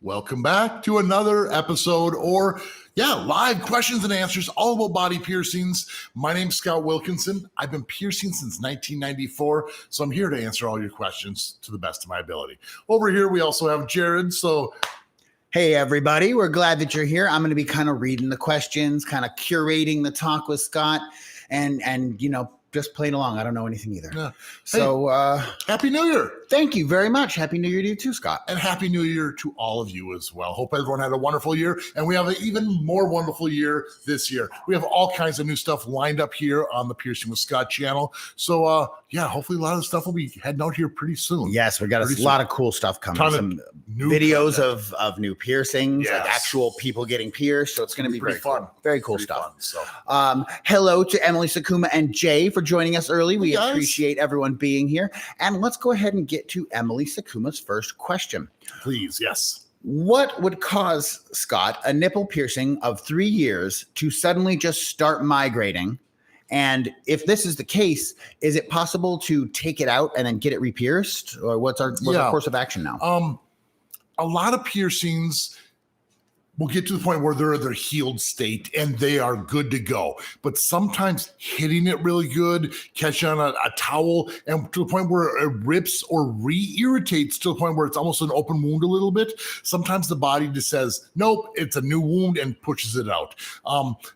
Welcome back to another episode live questions and answers all about body piercings. My name's Scott Wilkinson. I've been piercing since 1994, so I'm here to answer all your questions to the best of my ability. Over here, we also have Jared. So, hey, everybody. We're glad that you're here. I'm going to be kind of reading the questions, kind of curating the talk with Scott and just playing along. I don't know anything either. Yeah. So, Happy New Year. Thank you very much. Happy New Year to you too, Scott. And Happy New Year to all of you as well. Hope everyone had a wonderful year, and we have an even more wonderful year this year. We have all kinds of new stuff lined up here on the Piercing with Scott channel. So, hopefully a lot of stuff will be heading out here pretty soon. Yes, we got a lot of cool stuff coming. Some new videos of new piercings, like actual people getting pierced. So it's going to be very fun. Very cool stuff. So, hello to Emily Sakuma and Jay for joining us early. We appreciate everyone being here. And let's go ahead and get to Emily Sakuma's first question. Please, yes. What would cause, Scott, a nipple piercing of 3 years to suddenly just start migrating? And if this is the case, is it possible to take it out and then get it re-pierced? Or what's our course of action now? A lot of piercings will get to the point where they're in their healed state and they are good to go. But sometimes hitting it really good, catching on a towel, and to the point where it rips or re-irritates to the point where it's almost an open wound a little bit. Sometimes the body just says, nope, it's a new wound and pushes it out.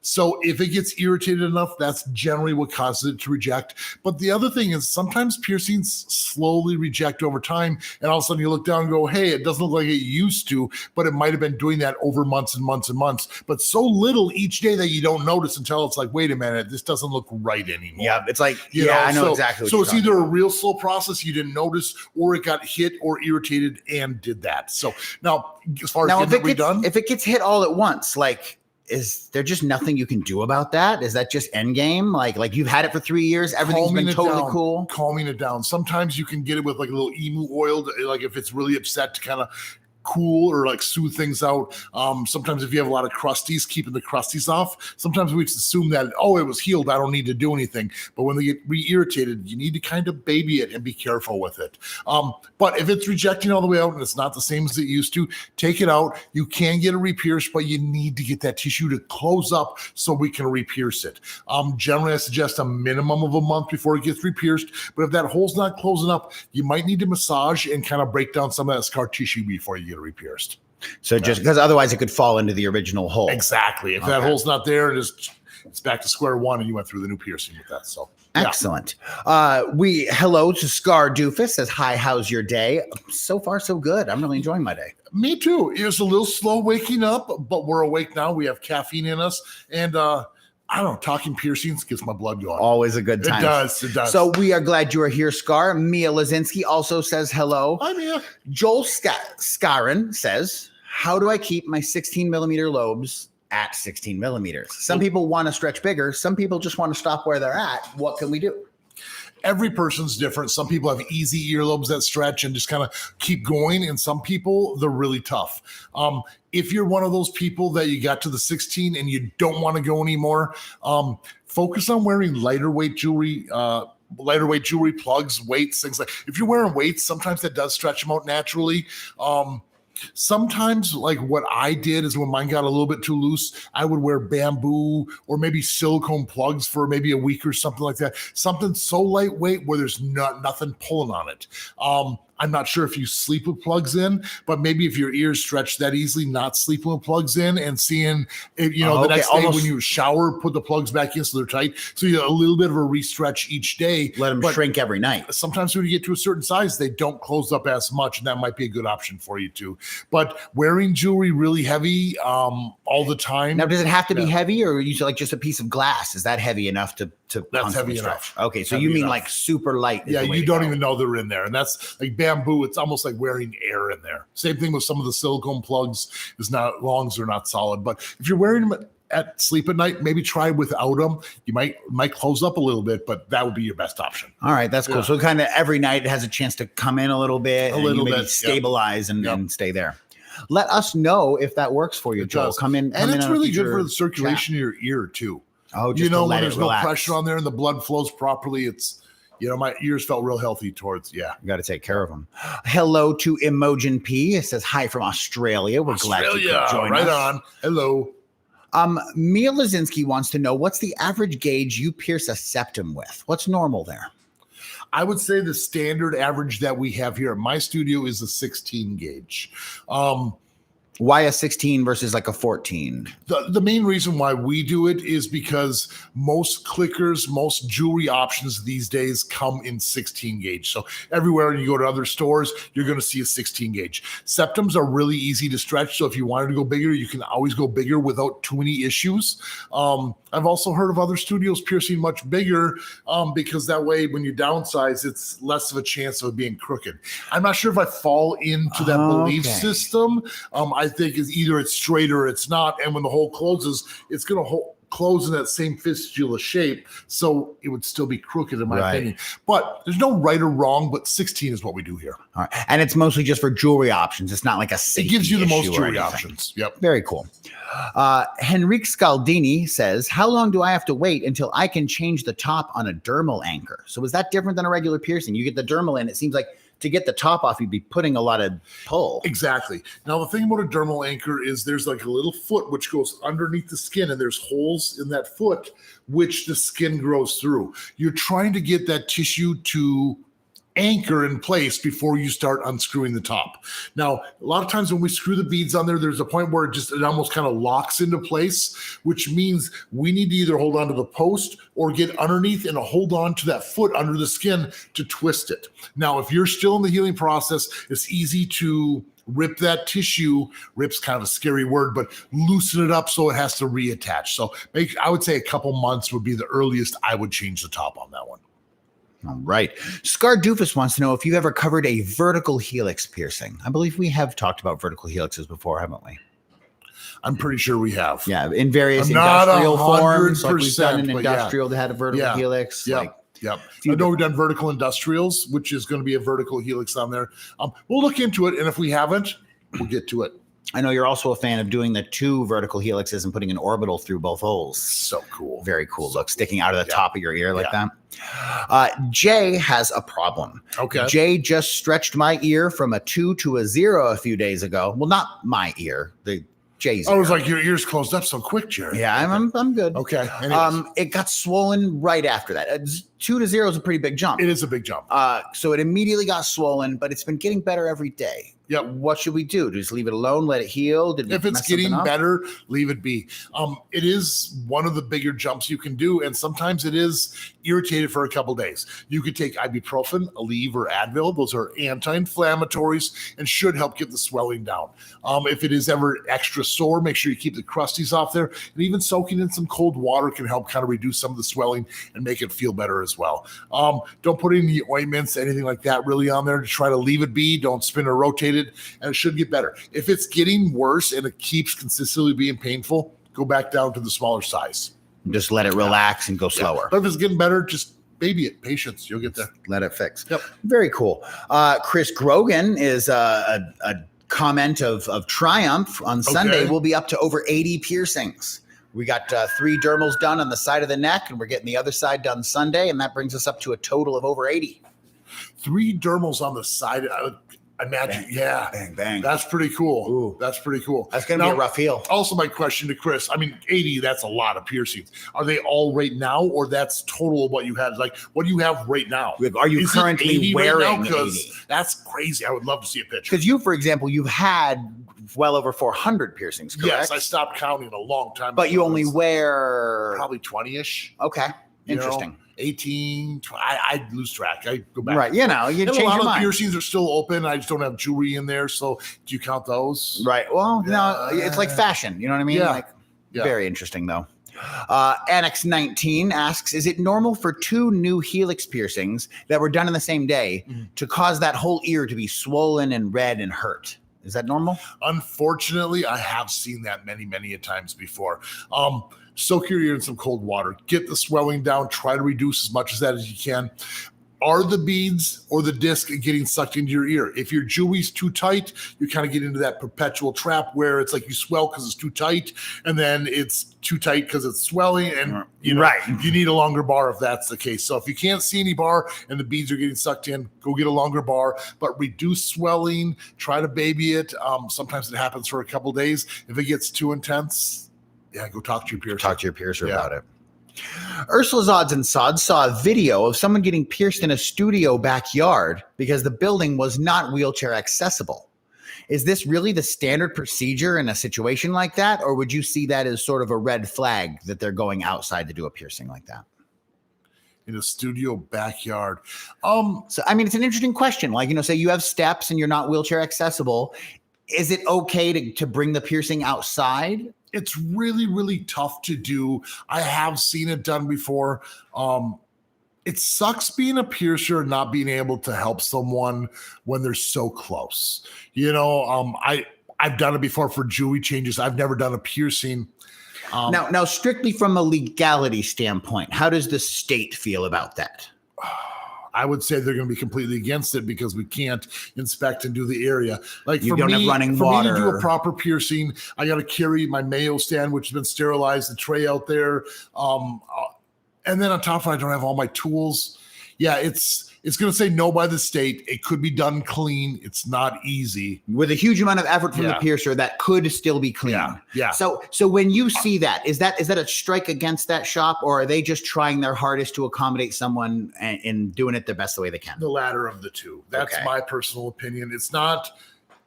So if it gets irritated enough, that's generally what causes it to reject. But the other thing is sometimes piercings slowly reject over time. And all of a sudden you look down and go, hey, it doesn't look like it used to, but it might've been doing that over months and months and months, but so little each day that you don't notice until it's like, wait a minute, this doesn't look right anymore. Yeah, it's like, I know exactly what so it's either a real slow process you didn't notice, or it got hit or irritated and did that. So now, as far as getting it redone, if it gets hit all at once, like, is there just nothing you can do about that? Is that just end game? Like you've had it for 3 years, everything's been totally cool. Calming it down. Sometimes you can get it with like a little emu oil, like if it's really upset, to kind of cool or like soothe things out. Sometimes if you have a lot of crusties, keeping the crusties off. Sometimes we just assume that, it was healed, I don't need to do anything. But when they get re-irritated, you need to kind of baby it and be careful with it. But if it's rejecting all the way out and it's not the same as it used to, take it out. You can get it re-pierced, but you need to get that tissue to close up so we can re-pierce it. Generally, I suggest a minimum of a month before it gets re-pierced. But if that hole's not closing up, you might need to massage and kind of break down some of that scar tissue before you get it re-pierced. So just because otherwise it could fall into the original hole. Exactly. If that hole's not there, it's back to square one and you went through the new piercing with that. So excellent. Hello to Scar Doofus says, hi, how's your day? So far, so good. I'm really enjoying my day. Me too. It was a little slow waking up, but we're awake now. We have caffeine in us, and I don't know, talking piercings gets my blood going. Always a good time. It does. So we are glad you are here, Scar. Mia Lazinski also says hello. Hi, Mia. Joel Skarin says, how do I keep my 16 millimeter lobes at 16 millimeters? Some people want to stretch bigger. Some people just want to stop where they're at. What can we do? Every person's different. Some people have easy earlobes that stretch and just kind of keep going. And some people, they're really tough. If you're one of those people that you got to the 16 and you don't want to go anymore, focus on wearing lighter weight jewelry, plugs, weights, things like. If you're wearing weights, sometimes that does stretch them out naturally. Sometimes, like what I did is when mine got a little bit too loose, I would wear bamboo or maybe silicone plugs for maybe a week or something like that. Something so lightweight where there's nothing pulling on it. I'm not sure if you sleep with plugs in, but maybe if your ears stretch that easily, not sleeping with plugs in and seeing, the next day when you shower, put the plugs back in so they're tight. So you have a little bit of a re-stretch each day. Let them shrink every night. Sometimes when you get to a certain size, they don't close up as much, and that might be a good option for you too. But wearing jewelry really heavy all the time. Now, does it have to be heavy, or you like just a piece of glass? Is that heavy enough to that's heavy stretch? Enough. Okay, so you mean like super light? Yeah, you don't even know they're in there, and that's like bamboo. It's almost like wearing air in there. Same thing with some of the silicone plugs. Longs are not solid, but if you're wearing them at sleep at night, maybe try without them. You might close up a little bit, but that would be your best option. All right, that's cool. So kind of every night it has a chance to come in a little bit, stabilize and stay there. Let us know if that works for you, Joel. Come in, and it's really good for the circulation of your ear too. Oh, just when there's no pressure on there and the blood flows properly, my ears felt real healthy towards, You got to take care of them. Hello to Imogen P. It says, hi from Australia. We're glad you could join us. Right on. Hello. Mia Lazinski wants to know, what's the average gauge you pierce a septum with? What's normal there? I would say the standard average that we have here at my studio is a 16 gauge. Why a 16 versus like a 14? The main reason why we do it is because most clickers, most jewelry options these days come in 16 gauge. So everywhere you go to other stores, you're going to see a 16 gauge. Septums are really easy to stretch. So if you wanted to go bigger, you can always go bigger without too many issues. I've also heard of other studios piercing much bigger because that way when you downsize, it's less of a chance of it being crooked. I'm not sure if I fall into that belief system. I think is either it's straight or it's not. And when the hole closes, it's going to close in that same fistula shape. So it would still be crooked in my opinion. But there's no right or wrong, but 16 is what we do here. All right. And it's mostly just for jewelry options. It's not like a safety It gives you the most issue jewelry options. Yep. Very cool. Henrique Scaldini says, how long do I have to wait until I can change the top on a dermal anchor? So is that different than a regular piercing? You get the dermal in, it seems like to get the top off, you'd be putting a lot of pull. Exactly. Now, the thing about a dermal anchor is there's like a little foot which goes underneath the skin, and there's holes in that foot which the skin grows through. You're trying to get that tissue to anchor in place before you start unscrewing the top. Now, a lot of times when we screw the beads on there, there's a point where it almost kind of locks into place, which means we need to either hold on to the post or get underneath and hold on to that foot under the skin to twist it. Now, if you're still in the healing process, it's easy to rip that tissue. Rip's kind of a scary word, but loosen it up so it has to reattach. So I would say a couple months would be the earliest I would change the top on that one. All right. Scar Doofus wants to know if you ever covered a vertical helix piercing. I believe we have talked about vertical helixes before, haven't we? I'm pretty sure we have. Yeah, in various industrial forms. Like we've done an industrial that had a vertical helix. Yep. I know we've done vertical industrials, which is going to be a vertical helix on there. We'll look into it, and if we haven't, we'll get to it. I know you're also a fan of doing the 2 vertical helixes and putting an orbital through both holes. So cool. Very cool look, sticking out of the top of your ear like that. Jay has a problem. Okay. Jay just stretched my ear from a 2 to a 0 a few days ago. Well, not my ear, the Jay's ear. I was like, your ears closed up so quick, Jerry. Yeah, I'm good. Okay. It got swollen right after that. 2 to 0 is a pretty big jump. It is a big jump. So it immediately got swollen, but it's been getting better every day. Yep. What should we do? Just leave it alone, let it heal? If it's getting better, leave it be. It is one of the bigger jumps you can do, and sometimes it is irritated for a couple days. You could take ibuprofen, Aleve, or Advil. Those are anti-inflammatories and should help get the swelling down. If it is ever extra sore, make sure you keep the crusties off there. And even soaking in some cold water can help kind of reduce some of the swelling and make it feel better as well. Don't put any ointments, anything like that really on there. Try to leave it be. Don't spin or rotate it, and it should get better. If it's getting worse and it keeps consistently being painful, go back down to the smaller size. Just let it relax and go slower. But if it's getting better, just baby it. Patience. You'll get there. Let it fix. Yep. Very cool. Chris Grogan is a comment of triumph. On Sunday, we'll be up to over 80 piercings. We got 3 dermals done on the side of the neck, and we're getting the other side done Sunday, and that brings us up to a total of over 80. 3 dermals on the side. I imagine, bang, bang, bang. That's pretty cool. Ooh. That's pretty cool. That's going to be a rough heal. Also, my question to Chris, 80, that's a lot of piercings. Are they all right now, or that's total of what you have? Like, what do you have right now? Are you currently wearing 80? That's crazy. I would love to see a picture. Because you, for example, you've had well over 400 piercings, correct? Yes, I stopped counting a long time ago. But you only wear... Probably 20-ish. Okay. Interesting. 18, 20, I lose track. I go back. Right. You change your mind. A lot of piercings are still open. I just don't have jewelry in there. So do you count those? Right. Well, no, it's like fashion. You know what I mean? Yeah. Very interesting, though. Annex 19 asks, is it normal for 2 new helix piercings that were done in the same day to cause that whole ear to be swollen and red and hurt? Is that normal? Unfortunately, I have seen that many, many a times before. Soak your ear in some cold water. Get the swelling down. Try to reduce as much of that as you can. are the beads or the disc getting sucked into your ear? If your jewelry's too tight, you kind of get into that perpetual trap where it's like you swell because it's too tight, and then it's too tight because it's swelling, and you need a longer bar if that's the case. So if you can't see any bar and the beads are getting sucked in, go get a longer bar, but reduce swelling, try to baby it. Sometimes it happens for a couple days. If it gets too intense, go talk to your piercer. Talk to your piercer about it. Ursula's Odds and Sods saw a video of someone getting pierced in a studio backyard because the building was not wheelchair accessible. Is this really the standard procedure in a situation like that? Or would you see that as sort of a red flag that they're going outside to do a piercing like that? In a studio backyard. So, I mean, it's an interesting question. Like, say you have steps and you're not wheelchair accessible. Is it okay to bring the piercing outside? It's really, really tough to do. I have seen it done before. It sucks being a piercer and not being able to help someone when they're so close. I've done it before for jewelry changes. I've never done a piercing. Now, strictly from a legality standpoint, how does the state feel about that? I would say they're going to be completely against it because we can't inspect and do the area. Like you don't have running water. For me to do a proper piercing, I got to carry my Mayo stand, which has been sterilized, the tray out there. And then on top of it, I don't have all my tools. Yeah, it's going to say no by the state. It could be done clean. It's not easy. With a huge amount of effort from the piercer, that could still be clean. Yeah. So when you see that, is that a strike against that shop, or are they just trying their hardest to accommodate someone and doing it the best way they can? The latter of the two. That's my personal opinion. It's not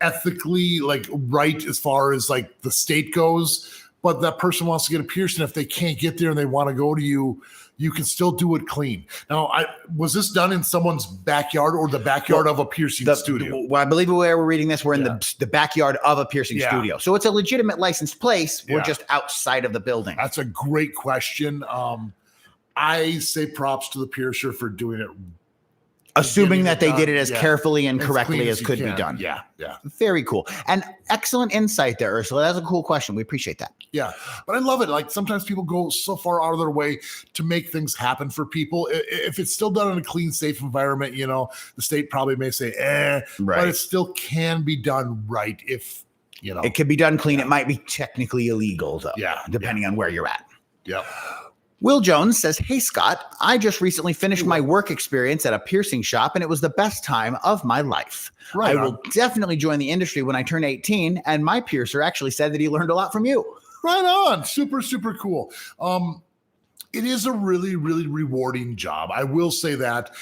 ethically right as far as the state goes, but that person wants to get a piercing. If they can't get there and they want to go to you, you can still do it clean. Now, was this done in someone's backyard or the backyard of a piercing studio? Well, I believe where we're reading this, we're in the backyard of a piercing studio. So it's a legitimate licensed place. We're just outside of the building. That's a great question. I say props to the piercer for doing it. Assuming that they did it as carefully and correctly as could be done. Yeah. Very cool. And excellent insight there, Ursula. That's a cool question. We appreciate that. Yeah. But I love it. Sometimes people go so far out of their way to make things happen for people. If it's still done in a clean, safe environment, the state probably may say, but it still can be done right if, It can be done clean. It might be technically illegal, though. Depending on where you're at. Yeah. Will Jones says, "Hey, Scott, I just recently finished my work experience at a piercing shop, and it was the best time of my life. I will definitely join the industry when I turn 18, and my piercer actually said that he learned a lot from you." Right on. Super, super cool. It is a really, really rewarding job. I will say that.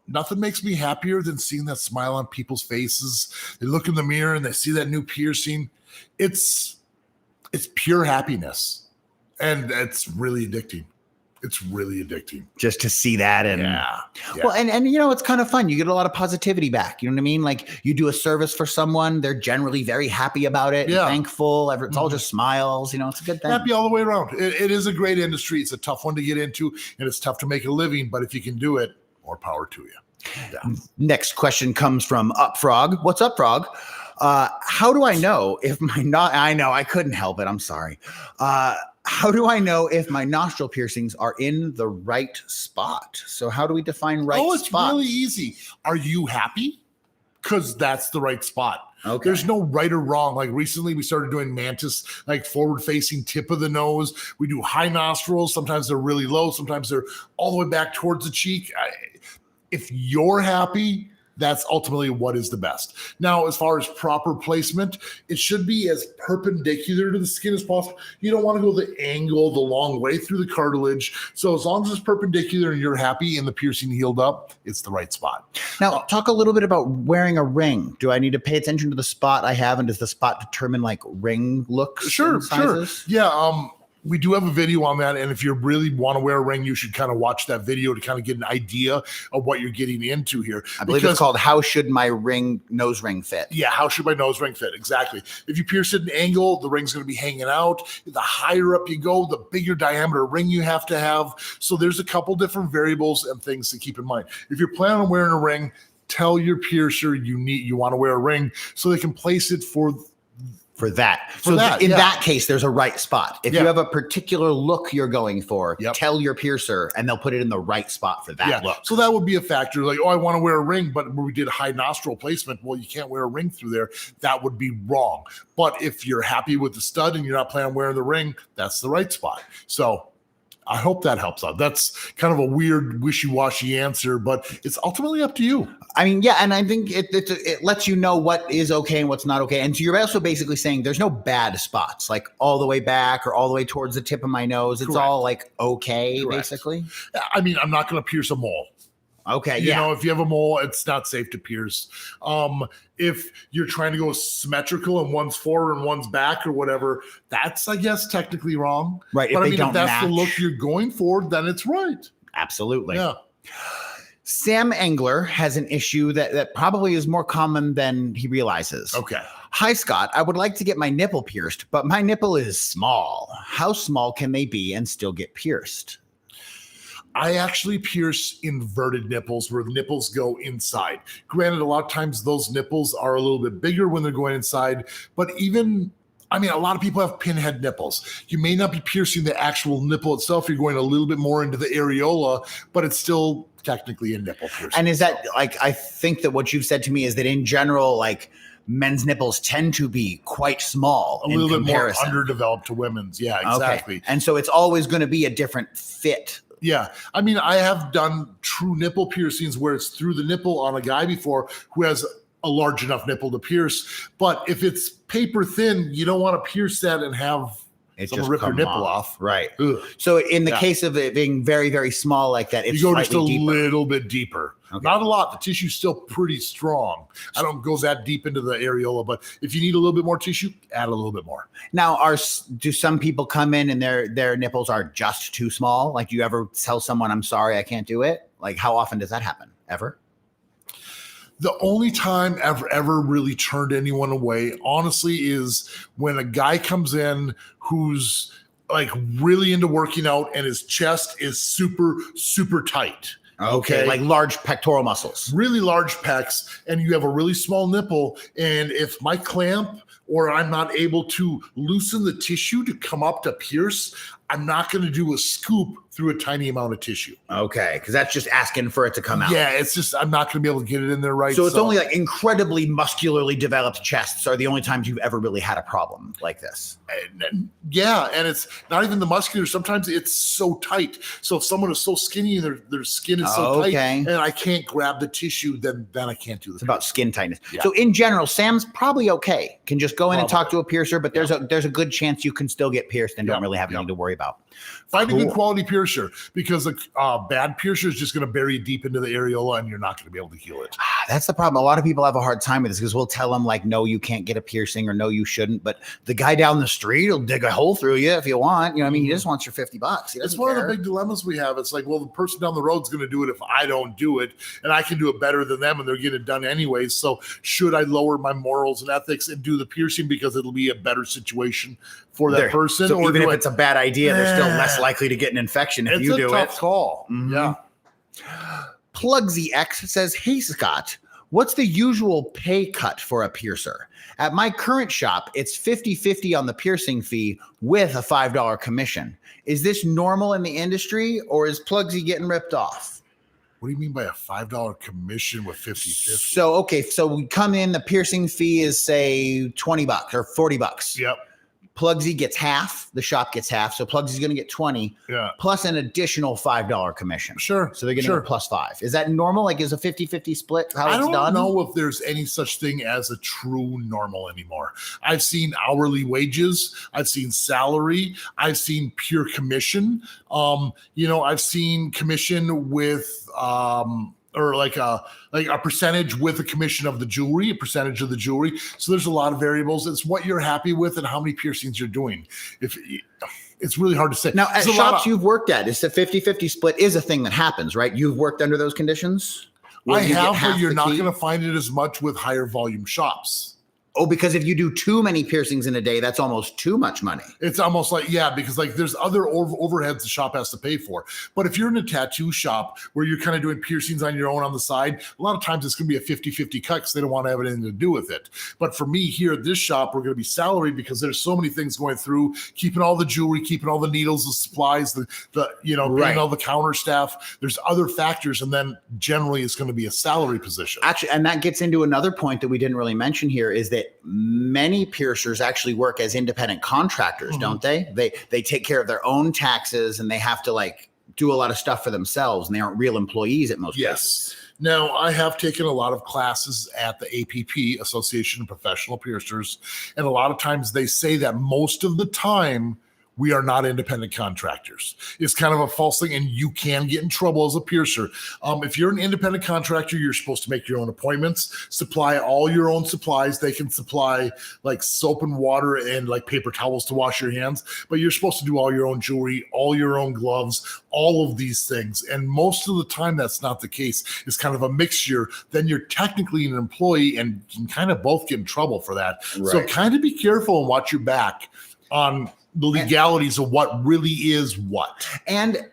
Nothing makes me happier than seeing that smile on people's faces. They look in the mirror and they see that new piercing. It's pure happiness. And it's really addicting. It's really addicting. Just to see that. And well, and it's kind of fun. You get a lot of positivity back. You know what I mean? Like you do a service for someone, they're generally very happy about it, and thankful. It's all just smiles. It's a good thing. Happy all the way around. It is a great industry. It's a tough one to get into, and it's tough to make a living. But if you can do it, more power to you. Yeah. Next question comes from Up Frog. What's up, Frog? How do I know if I know I couldn't help it. I'm sorry. How do I know if my nostril piercings are in the right spot? So how do we define right spot? It's really easy. Are you happy? Because that's the right spot. Okay. There's no right or wrong. Like recently we started doing Mantis, forward facing tip of the nose. We do high nostrils. Sometimes they're really low. Sometimes they're all the way back towards the cheek. If you're happy, that's ultimately what is the best. Now, as far as proper placement, it should be as perpendicular to the skin as possible. You don't want to go the angle the long way through the cartilage. So as long as it's perpendicular and you're happy and the piercing healed up, it's the right spot. Now, talk a little bit about wearing a ring. Do I need to pay attention to the spot I have, and does the spot determine ring looks? Sure. Yeah. We do have a video on that, and if you really want to wear a ring, you should kind of watch that video to kind of get an idea of what you're getting into here. I believe it's called "How Should My Nose Ring Fit?" Yeah, how should my nose ring fit? Exactly. If you pierce at an angle, the ring's going to be hanging out. The higher up you go, the bigger diameter ring you have to have. So there's a couple different variables and things to keep in mind. If you're planning on wearing a ring, tell your piercer you want to wear a ring so they can place it for For that. In that case, there's a right spot. If you have a particular look you're going for, tell your piercer and they'll put it in the right spot for that look. So that would be a factor. Like, oh, I want to wear a ring, but we did high nostril placement. Well, you can't wear a ring through there. That would be wrong. But if you're happy with the stud and you're not planning on wearing the ring, that's the right spot. So I hope that helps out. That's kind of a weird, wishy-washy answer, but it's ultimately up to you. I mean, yeah, and I think it lets you know what is okay and what's not okay. And so you're also basically saying there's no bad spots, like all the way back or all the way towards the tip of my nose. It's all like okay, basically. I mean, I'm not going to pierce a mole. Okay, you know, if you have a mole, it's not safe to pierce. If you're trying to go symmetrical and one's forward and one's back or whatever, that's, I guess, technically wrong. Right. But if that's the look you're going for, then it's right. Absolutely. Yeah. Sam Engler has an issue that probably is more common than he realizes. Okay. Hi, Scott. I would like to get my nipple pierced, but my nipple is small. How small can they be and still get pierced? I actually pierce inverted nipples where the nipples go inside. Granted, a lot of times those nipples are a little bit bigger when they're going inside, but a lot of people have pinhead nipples. You may not be piercing the actual nipple itself. You're going a little bit more into the areola, but it's still technically a nipple piercing. And is that I think that what you've said to me is that in general, like men's nipples tend to be quite small, a little bit more underdeveloped to women's. Yeah, exactly. Okay. And so it's always going to be a different fit. Yeah. I mean, I have done true nipple piercings where it's through the nipple on a guy before who has a large enough nipple to pierce. But if it's paper thin, you don't want to pierce that and have someone rip your nipple off. Right. Ugh. So in the case of it being very, very small like that, it's you go just a little bit deeper. Okay. Not a lot. The tissue's still pretty strong. I don't go that deep into the areola, but if you need a little bit more tissue, add a little bit more. Now, do some people come in and their nipples are just too small? Like, do you ever tell someone, I'm sorry, I can't do it? Like, how often does that happen? Ever? The only time I've ever really turned anyone away, honestly, is when a guy comes in who's like really into working out and his chest is super, super tight. Okay, like large pectoral muscles. Really large pecs, and you have a really small nipple. And if my clamp or I'm not able to loosen the tissue to come up to pierce, I'm not going to do a scoop through a tiny amount of tissue. Okay, because that's just asking for it to come out. Yeah, it's just I'm not going to be able to get it in there right. So it's only like incredibly muscularly developed chests are the only times you've ever really had a problem like this. And it's not even the muscular. Sometimes it's so tight. So if someone is so skinny and their skin is so tight and I can't grab the tissue, then I can't do this. It's about skin tightness. Yeah. So in general, Sam's probably okay. Can just go in and talk to a piercer, but there's a good chance you can still get pierced and don't really have anything to worry about. Find a good quality piercer, because a bad piercer is just going to bury you deep into the areola and you're not going to be able to heal it. That's the problem. A lot of people have a hard time with this because we'll tell them like, no, you can't get a piercing, or no, you shouldn't. But the guy down the street will dig a hole through you if you want. You know what I mean? He just wants your $50. It's one of the big dilemmas we have. It's like, well, the person down the road is going to do it if I don't do it, and I can do it better than them, and they're getting it done anyways. So should I lower my morals and ethics and do the piercing because it'll be a better situation for that person? So even if it's a bad idea, they're still less likely to get an infection if you do it. It's a tough call. Mm-hmm. Yeah. Plugsy X says, hey, Scott, what's the usual pay cut for a piercer? At my current shop, it's 50-50 on the piercing fee with a $5 commission. Is this normal in the industry, or is Plugsy getting ripped off? What do you mean by a $5 commission with 50-50? So we come in, the piercing fee is say $20 or $40. Yep. Plugsy gets half, the shop gets half. So Plugsy's going to get 20 plus an additional $5 commission. Sure. So they're getting a plus 5. Is that normal? Like, is a 50-50 split how it's done? I don't know if there's any such thing as a true normal anymore. I've seen hourly wages. I've seen salary. I've seen pure commission. I've seen commission with, or like a percentage with a commission of the jewelry, a percentage of the jewelry. So there's a lot of variables. It's what you're happy with and how many piercings you're doing. It's really hard to say. Now, at shops you've worked at, it's a 50-50 split is a thing that happens, right? You've worked under those conditions? I have, but you're not going to find it as much with higher volume shops. Oh, because if you do too many piercings in a day, that's almost too much money. It's almost like, yeah, because like there's other overheads the shop has to pay for. But if you're in a tattoo shop where you're kind of doing piercings on your own on the side, a lot of times it's going to be a 50-50 cut because they don't want to have anything to do with it. But for me here at this shop, we're going to be salaried because there's so many things going through, keeping all the jewelry, keeping all the needles, the supplies, the paying all the counter staff. There's other factors, and then generally it's going to be a salary position. Actually, and that gets into another point that we didn't really mention here is that many piercers actually work as independent contractors, don't they? They take care of their own taxes and they have to like do a lot of stuff for themselves, and they aren't real employees at most places. Now, I have taken a lot of classes at the APP, Association of Professional Piercers, and a lot of times they say that most of the time we are not independent contractors. It's kind of a false thing, and you can get in trouble as a piercer. If you're an independent contractor, you're supposed to make your own appointments, supply all your own supplies. They can supply like soap and water and like paper towels to wash your hands, but you're supposed to do all your own jewelry, all your own gloves, all of these things. And most of the time that's not the case. It's kind of a mixture. Then you're technically an employee and can kind of both get in trouble for that. Right. So kind of be careful and watch your back on the legalities of what really is what. And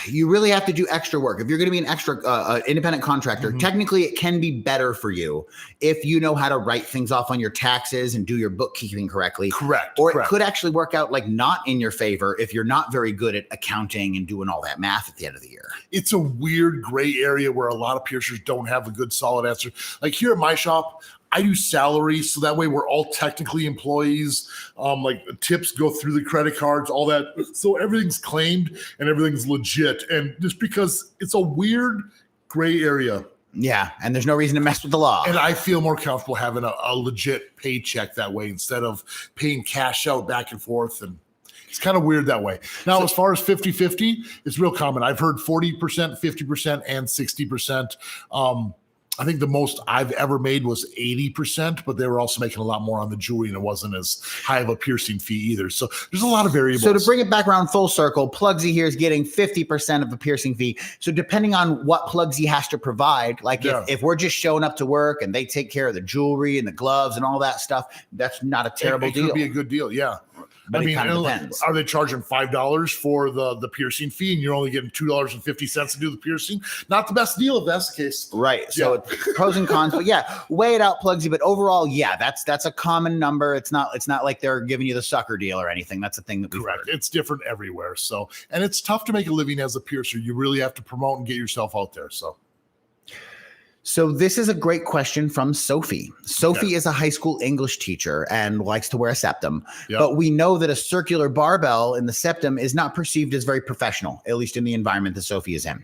you really have to do extra work. If you're going to be an extra independent contractor, technically it can be better for you if you know how to write things off on your taxes and do your bookkeeping correctly. Correct. Or it could actually work out like not in your favor if you're not very good at accounting and doing all that math at the end of the year. It's a weird gray area where a lot of piercers don't have a good solid answer. Like here at my shop, I do salary, so that way we're all technically employees. Like tips go through the credit cards, all that. So everything's claimed and everything's legit. And just because it's a weird gray area. Yeah, and there's no reason to mess with the law. And I feel more comfortable having a legit paycheck that way instead of paying cash out back and forth. And it's kind of weird that way. Now, as far as 50-50, it's real common. I've heard 40%, 50%, and 60%. I think the most I've ever made was 80%, but they were also making a lot more on the jewelry and it wasn't as high of a piercing fee either. So there's a lot of variables. So to bring it back around full circle, Plugsy here is getting 50% of a piercing fee. So depending on what Plugsy has to provide, like if we're just showing up to work and they take care of the jewelry and the gloves and all that stuff, that's not a terrible deal. It could be a good deal, yeah. But I mean, it kind of depends. Are they charging $5 for the piercing fee and you're only getting $2.50 to do the piercing? Not the best deal if that's the case. Right. So it's pros and cons, but yeah, weigh it out, Plugsy. But overall, yeah, that's a common number. It's not like they're giving you the sucker deal or anything. That's a thing that we've heard. It's different everywhere. So, and it's tough to make a living as a piercer. You really have to promote and get yourself out there. So this is a great question from Sophie. Sophie is a high school English teacher and likes to wear a septum, but we know that a circular barbell in the septum is not perceived as very professional, at least in the environment that Sophie is in.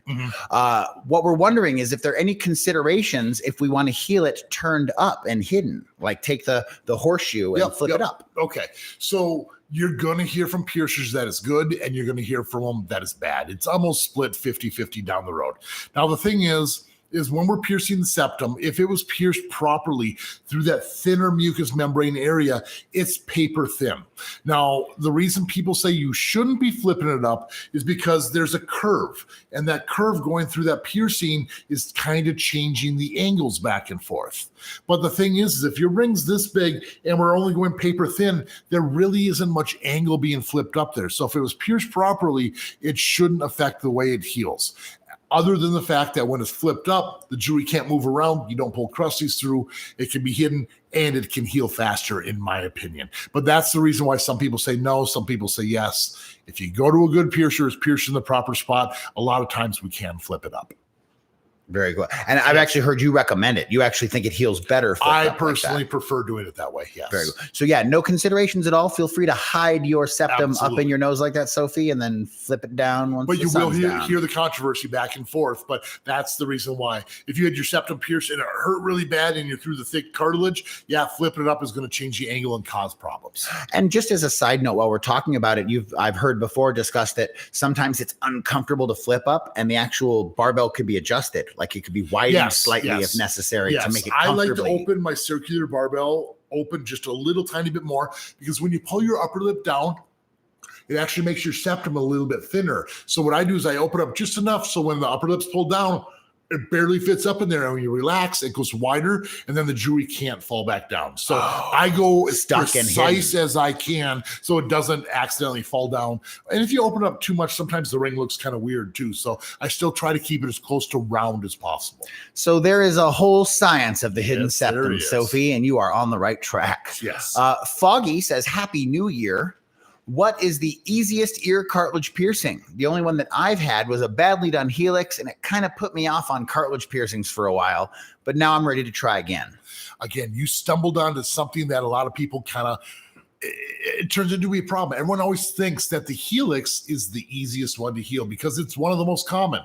What we're wondering is if there are any considerations if we want to heal it turned up and hidden, like take the horseshoe and flip it up. Okay, so you're going to hear from piercers that is good and you're going to hear from them that is bad. It's almost split 50-50 down the road. Now, the thing is when we're piercing the septum, if it was pierced properly through that thinner mucous membrane area, it's paper thin. Now, the reason people say you shouldn't be flipping it up is because there's a curve, and that curve going through that piercing is kind of changing the angles back and forth. But the thing is if your ring's this big and we're only going paper thin, there really isn't much angle being flipped up there. So if it was pierced properly, it shouldn't affect the way it heals. Other than the fact that when it's flipped up, the jewelry can't move around. You don't pull crusties through. It can be hidden and it can heal faster, in my opinion. But that's the reason why some people say no, some people say yes. If you go to a good piercer, it's pierced in the proper spot. A lot of times we can flip it up. Very good. And I've actually heard you recommend it. You actually think it heals better. I personally prefer doing it that way. Yes. Very good. So yeah, no considerations at all. Feel free to hide your septum up in your nose like that, Sophie, and then flip it down once. But you will hear the controversy back and forth. But that's the reason why. If you had your septum pierced and it hurt really bad and you're through the thick cartilage, flipping it up is going to change the angle and cause problems. And just as a side note, while we're talking about it, I've heard before discussed that sometimes it's uncomfortable to flip up, and the actual barbell could be adjusted. Like it could be widened slightly if necessary to make it comfortably. I like to open my circular barbell open just a little tiny bit more, because when you pull your upper lip down, it actually makes your septum a little bit thinner. So what I do is I open up just enough so when the upper lip's pulled down, it barely fits up in there. And when you relax, it goes wider, and then the jewelry can't fall back down. So I go as precise as I can so it doesn't accidentally fall down. And if you open it up too much, sometimes the ring looks kind of weird too. So I still try to keep it as close to round as possible. So there is a whole science of the hidden septum, Sophie, and you are on the right track. Yes. Foggy says, Happy New Year. What is the easiest ear cartilage piercing? The only one that I've had was a badly done helix, and it kind of put me off on cartilage piercings for a while, but now I'm ready to try again. Again, you stumbled onto something that a lot of people kind of, it turns into a problem. Everyone always thinks that the helix is the easiest one to heal because it's one of the most common.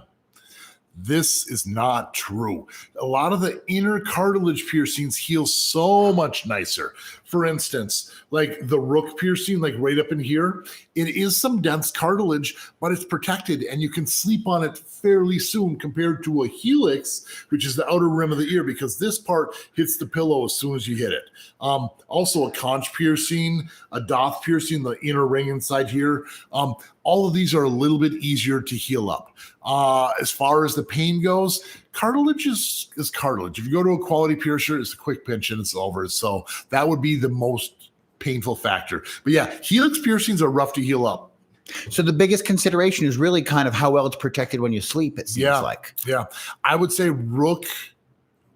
This is not true. A lot of the inner cartilage piercings heal so much nicer. For instance, like the rook piercing, like right up in here, it is some dense cartilage, but it's protected and you can sleep on it fairly soon compared to a helix, which is the outer rim of the ear, because this part hits the pillow as soon as you hit it. Also a conch piercing, a doth piercing, the inner ring inside here. All of these are a little bit easier to heal up. As far as the pain goes, cartilage is cartilage. If you go to a quality piercer, it's a quick pinch and it's over. So that would be the most painful factor. But yeah, helix piercings are rough to heal up. So the biggest consideration is really kind of how well it's protected when you sleep, it seems like. Yeah. I would say rook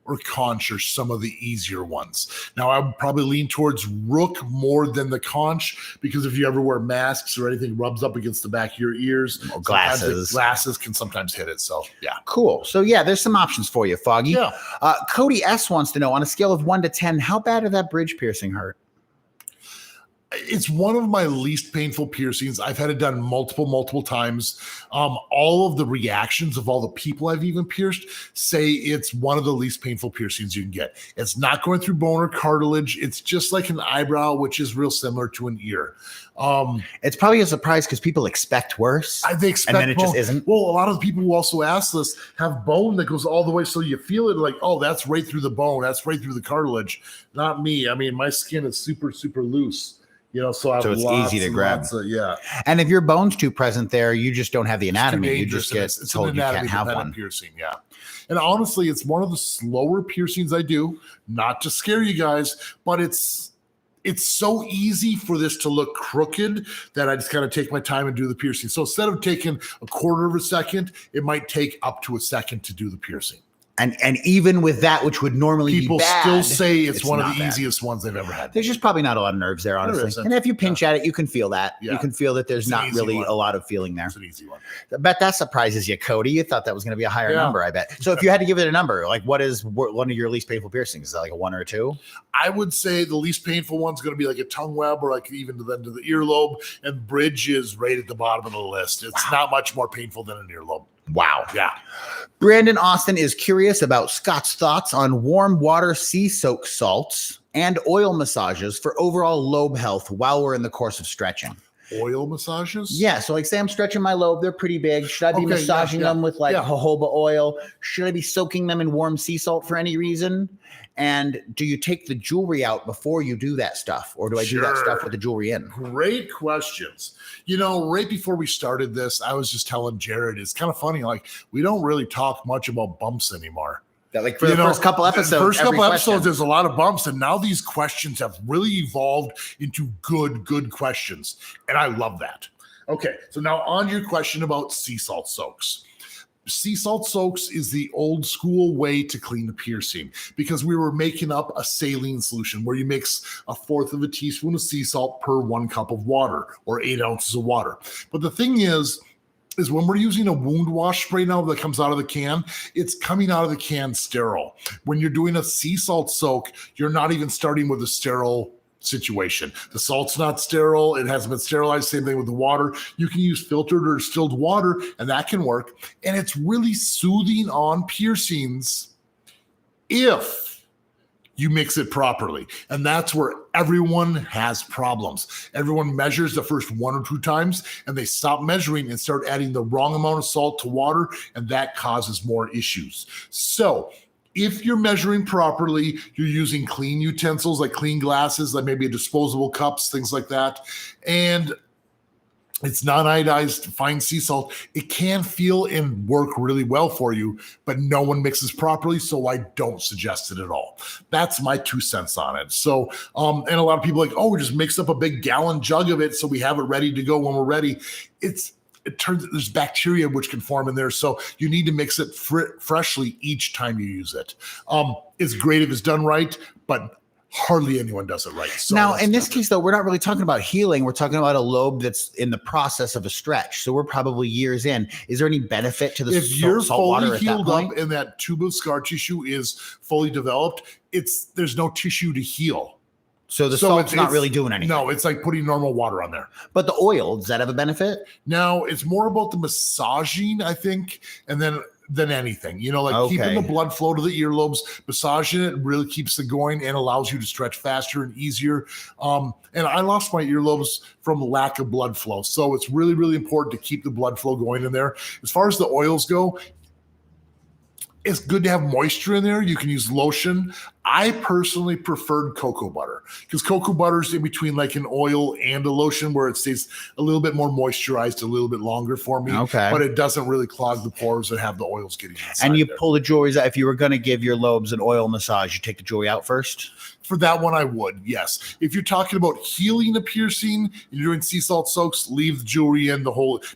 or conch are some of the easier ones. Now, I would probably lean towards rook more than the conch, because if you ever wear masks or anything rubs up against the back of your ears, glasses can sometimes hit it. So, yeah. Cool. So, yeah, there's some options for you, Foggy. Yeah. Cody S. wants to know, on a scale of 1 to 10, how bad did that bridge piercing hurt? It's one of my least painful piercings. I've had it done multiple times. All of the reactions of all the people I've even pierced say it's one of the least painful piercings you can get. It's not going through bone or cartilage. It's just like an eyebrow, which is real similar to an ear. It's probably a surprise because people expect worse. They expect, and then it bone. Just isn't. Well, a lot of the people who also ask this have bone that goes all the way, so you feel it like, oh, that's right through the bone. That's right through the cartilage. Not me. I mean, my skin is super loose. So it's easy to grab. Yeah. And if your bone's too present there, you just don't have the anatomy. You just get told you can't have one. Piercing, yeah. And honestly, it's one of the slower piercings I do, not to scare you guys, but it's so easy for this to look crooked that I just kind of take my time and do the piercing. So instead of taking a quarter of a second, it might take up to a second to do the piercing. And even with that, which would normally people be bad, still say it's one of the easiest ones they've ever had. There's just probably not a lot of nerves there, honestly. And if you pinch at it, you can feel that. Yeah. You can feel that there's not really a lot of feeling there. It's an easy one. I bet that surprises you, Cody. You thought that was going to be a higher number, I bet. So if you had to give it a number, like what is one of your least painful piercings? Is that like a 1 or a 2? I would say the least painful one's going to be like a tongue web, or like even to the earlobe, and bridge is right at the bottom of the list. It's not much more painful than an earlobe. Wow. Yeah. Brandon Austin is curious about Scott's thoughts on warm water sea soak salts and oil massages for overall lobe health while we're in the course of stretching. Oil massages? Yeah. So like say I'm stretching my lobe. They're pretty big. Should I be massaging them with like jojoba oil? Should I be soaking them in warm sea salt for any reason? And do you take the jewelry out before you do that stuff? Or do I do that stuff with the jewelry in? Great questions. Right before we started this, I was just telling Jared, it's kind of funny. Like, we don't really talk much about bumps anymore. Like for the first couple episodes, there's a lot of bumps. And now these questions have really evolved into good questions. And I love that. Okay. So now on your question about sea salt soaks. Sea salt soaks is the old school way to clean the piercing, because we were making up a saline solution where you mix 1/4 of a teaspoon of sea salt per 1 cup of water, or 8 ounces of water. But the thing is when we're using a wound wash spray now that comes out of the can, it's coming out of the can sterile. When you're doing a sea salt soak, you're not even starting with a sterile situation. The salt's not sterile. It hasn't been sterilized. Same thing with the water. You can use filtered or distilled water, and that can work. And it's really soothing on piercings if you mix it properly. And that's where everyone has problems. Everyone measures the first 1 or 2 times, and they stop measuring and start adding the wrong amount of salt to water, and that causes more issues. So if you're measuring properly, you're using clean utensils like clean glasses, like maybe disposable cups, things like that. And It's non-iodized fine sea salt. It can feel and work really well for you, but no one mixes properly, so I don't suggest it at all. That's my 2 cents on it. So, and a lot of people are like, oh, we just mixed up a big gallon jug of it so we have it ready to go when we're ready. It turns there's bacteria which can form in there, so you need to mix it freshly each time you use it. It's great if it's done right, but hardly anyone does it right. So now, in this case, though, we're not really talking about healing. We're talking about a lobe that's in the process of a stretch. So we're probably years in. Is there any benefit to the if you're fully healed up and that tube of scar tissue is fully developed, there's no tissue to heal. So the salt's not really doing anything. No, it's like putting normal water on there. But the oil, does that have a benefit? Now, it's more about the massaging, I think, and then than anything, keeping the blood flow to the earlobes, massaging it really keeps it going and allows you to stretch faster and easier. And I lost my earlobes from lack of blood flow. So it's really, really important to keep the blood flow going in there. As far as the oils go, it's good to have moisture in there. You can use lotion. I personally preferred cocoa butter because cocoa butter is in between like an oil and a lotion where it stays a little bit more moisturized, a little bit longer for me. Okay. But it doesn't really clog the pores and have the oils getting inside. And you pull the jewelry out. If you were going to give your lobes an oil massage, you take the jewelry out first? For that one, I would, yes. If you're talking about healing a piercing and you're doing sea salt soaks, leave the jewelry in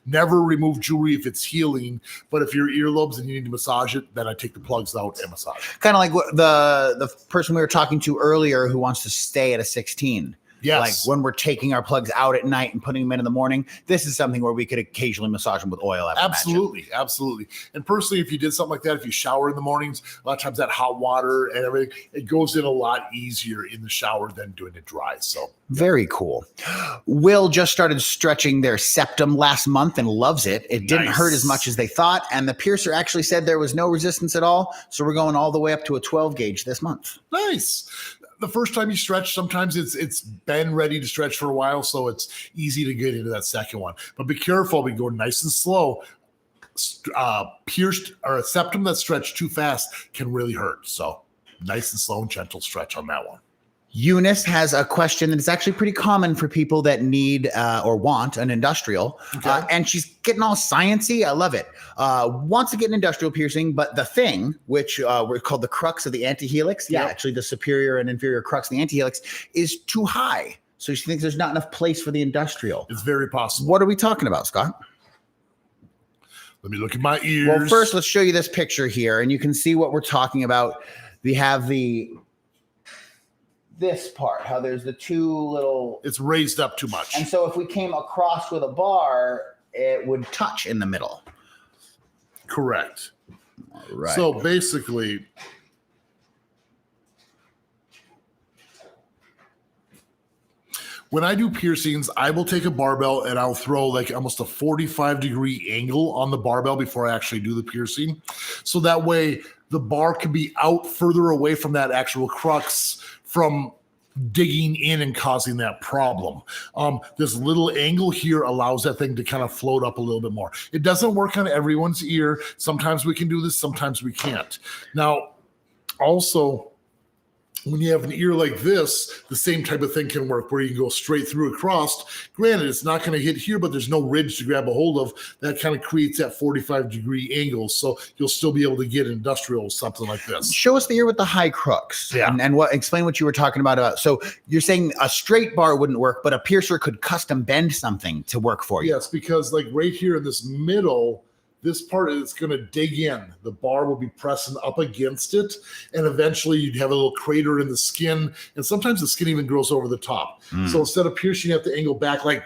never remove jewelry if it's healing. But if you're earlobes and you need to massage it, then I take the plugs out and massage it. Kind of like what the person we were talking to earlier who wants to stay at a 16. Yes. Like when we're taking our plugs out at night and putting them in the morning, this is something where we could occasionally massage them with oil. Absolutely. And personally, if you did something like that, if you shower in the mornings, a lot of times that hot water and everything, it goes in a lot easier in the shower than doing it dry. So very cool. Will just started stretching their septum last month and loves it. It didn't hurt as much as they thought. And the piercer actually said there was no resistance at all. So we're going all the way up to a 12 gauge this month. Nice. The first time you stretch, sometimes it's been ready to stretch for a while, so it's easy to get into that second one. But be careful, we go nice and slow. Pierced or a septum that's stretched too fast can really hurt. So nice and slow and gentle stretch on that one. Eunice has a question that is actually pretty common for people that need or want an industrial. Okay. And she's getting all sciencey. I love it. Wants to get an industrial piercing, but the thing, which we're called the crux of the anti-helix, actually the superior and inferior crux of the anti-helix, is too high. So she thinks there's not enough place for the industrial. It's very possible. What are we talking about, Scott? Let me look at my ears. Well, first, let's show you this picture here, and you can see what we're talking about. We have this part, how there's the two little... It's raised up too much. And so if we came across with a bar, it would touch in the middle. Correct. All right. So basically... when I do piercings, I will take a barbell and I'll throw like almost a 45-degree angle on the barbell before I actually do the piercing. So that way the bar can be out further away from that actual crux from digging in and causing that problem. This little angle here allows that thing to kind of float up a little bit more. It doesn't work on everyone's ear. Sometimes we can do this, sometimes we can't. Now, also, when you have an ear like this, the same type of thing can work where you can go straight through across. Granted, it's not going to hit here, but there's no ridge to grab a hold of. That kind of creates that 45-degree angle. So you'll still be able to get industrial something like this. Show us the ear with the high crux. Yeah. And explain what you were talking about. So you're saying a straight bar wouldn't work, but a piercer could custom bend something to work for you. Yes, because like right here in this middle, this part is going to dig in. The bar will be pressing up against it, and eventually you'd have a little crater in the skin, and sometimes the skin even grows over the top. So instead of piercing, you have to angle back like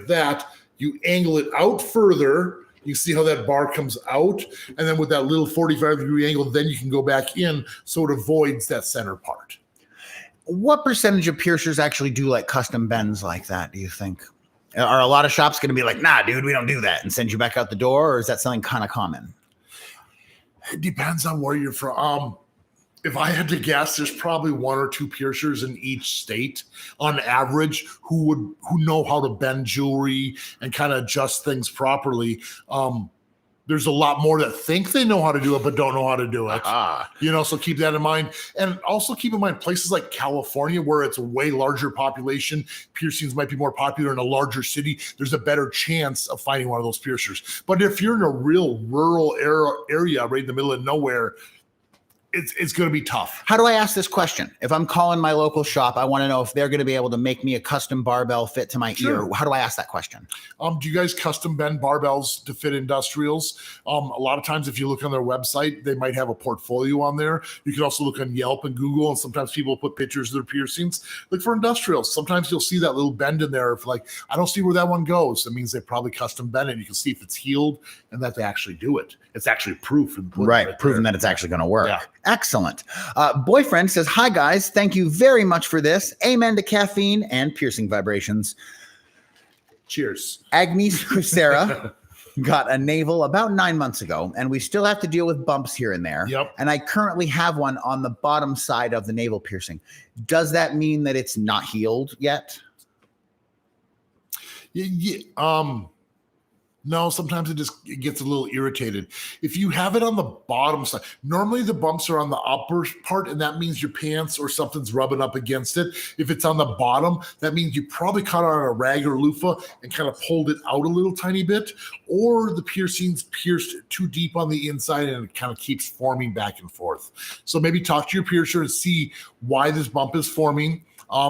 that. You angle it out further. You see how that bar comes out, and then with that little 45-degree angle, then you can go back in so it avoids that center part. What percentage of piercers actually do like custom bends like that, do you think? Are a lot of shops going to be like, nah, dude, we don't do that, and send you back out the door? Or is that something kind of common? It depends on where you're from. If I had to guess, there's probably 1 or 2 piercers in each state on average who know how to bend jewelry and kind of adjust things properly. there's a lot more that think they know how to do it, but don't know how to do it. So keep that in mind. And also keep in mind places like California, where it's a way larger population, piercings might be more popular in a larger city. There's a better chance of finding one of those piercers. But if you're in a real rural area right in the middle of nowhere, it's going to be tough. How do I ask this question? If I'm calling my local shop, I want to know if they're going to be able to make me a custom barbell fit to my ear. How do I ask that question? Do you guys custom bend barbells to fit industrials? A lot of times, if you look on their website, they might have a portfolio on there. You can also look on Yelp and Google, and sometimes people put pictures of their piercings. Like for industrials, sometimes you'll see that little bend in there. If like, I don't see where that one goes, that means they probably custom bend it. You can see if it's healed and that they actually do it. It's actually proof. Right, proven that it's actually going to work. Yeah. Excellent. Boyfriend says, hi guys, thank you very much for this. Amen to caffeine and piercing vibrations. Cheers. Agnes Crucera got a navel about 9 months ago, and we still have to deal with bumps here and there. Yep. And I currently have one on the bottom side of the navel piercing. Does that mean that it's not healed yet? No, sometimes it gets a little irritated. If you have it on the bottom side, normally the bumps are on the upper part, and that means your pants or something's rubbing up against it. If it's on the bottom, that means you probably caught it on a rag or loofah and kind of pulled it out a little tiny bit, or the piercing's pierced too deep on the inside and it kind of keeps forming back and forth. So maybe talk to your piercer and see why this bump is forming.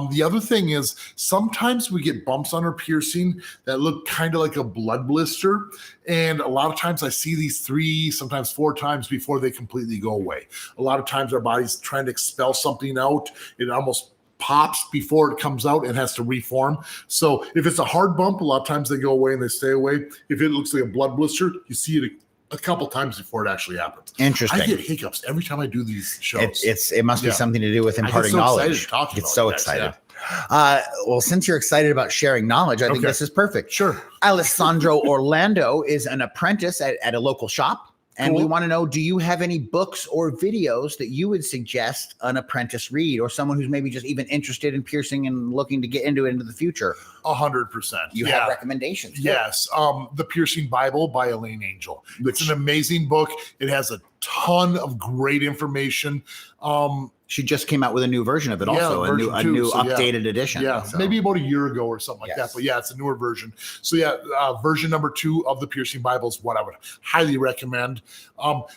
The other thing is sometimes we get bumps on our piercing that look kind of like a blood blister. And a lot of times I see these 3, sometimes 4 times before they completely go away. A lot of times our body's trying to expel something out. It almost pops before it comes out and has to reform. So if it's a hard bump, a lot of times they go away and they stay away. If it looks like a blood blister, you see it a couple times before it actually happens. Interesting. I get hiccups every time I do these shows. It must be something to do with imparting knowledge. Get so excited. Well, since you're excited about sharing knowledge, I think this is perfect. Sure. Alessandro Orlando is an apprentice at a local shop. And we want to know, do you have any books or videos that you would suggest an apprentice read, or someone who's maybe just even interested in piercing and looking to get into it into the future? 100%. You have recommendations? Yes. The Piercing Bible by Elaine Angel. It's an amazing book. It has a ton of great information. She just came out with a new version of it, also a new updated edition. Yeah, so maybe about a year ago or something like that. But yeah, it's a newer version. So version number 2 of the Piercing Bible is what I would highly recommend.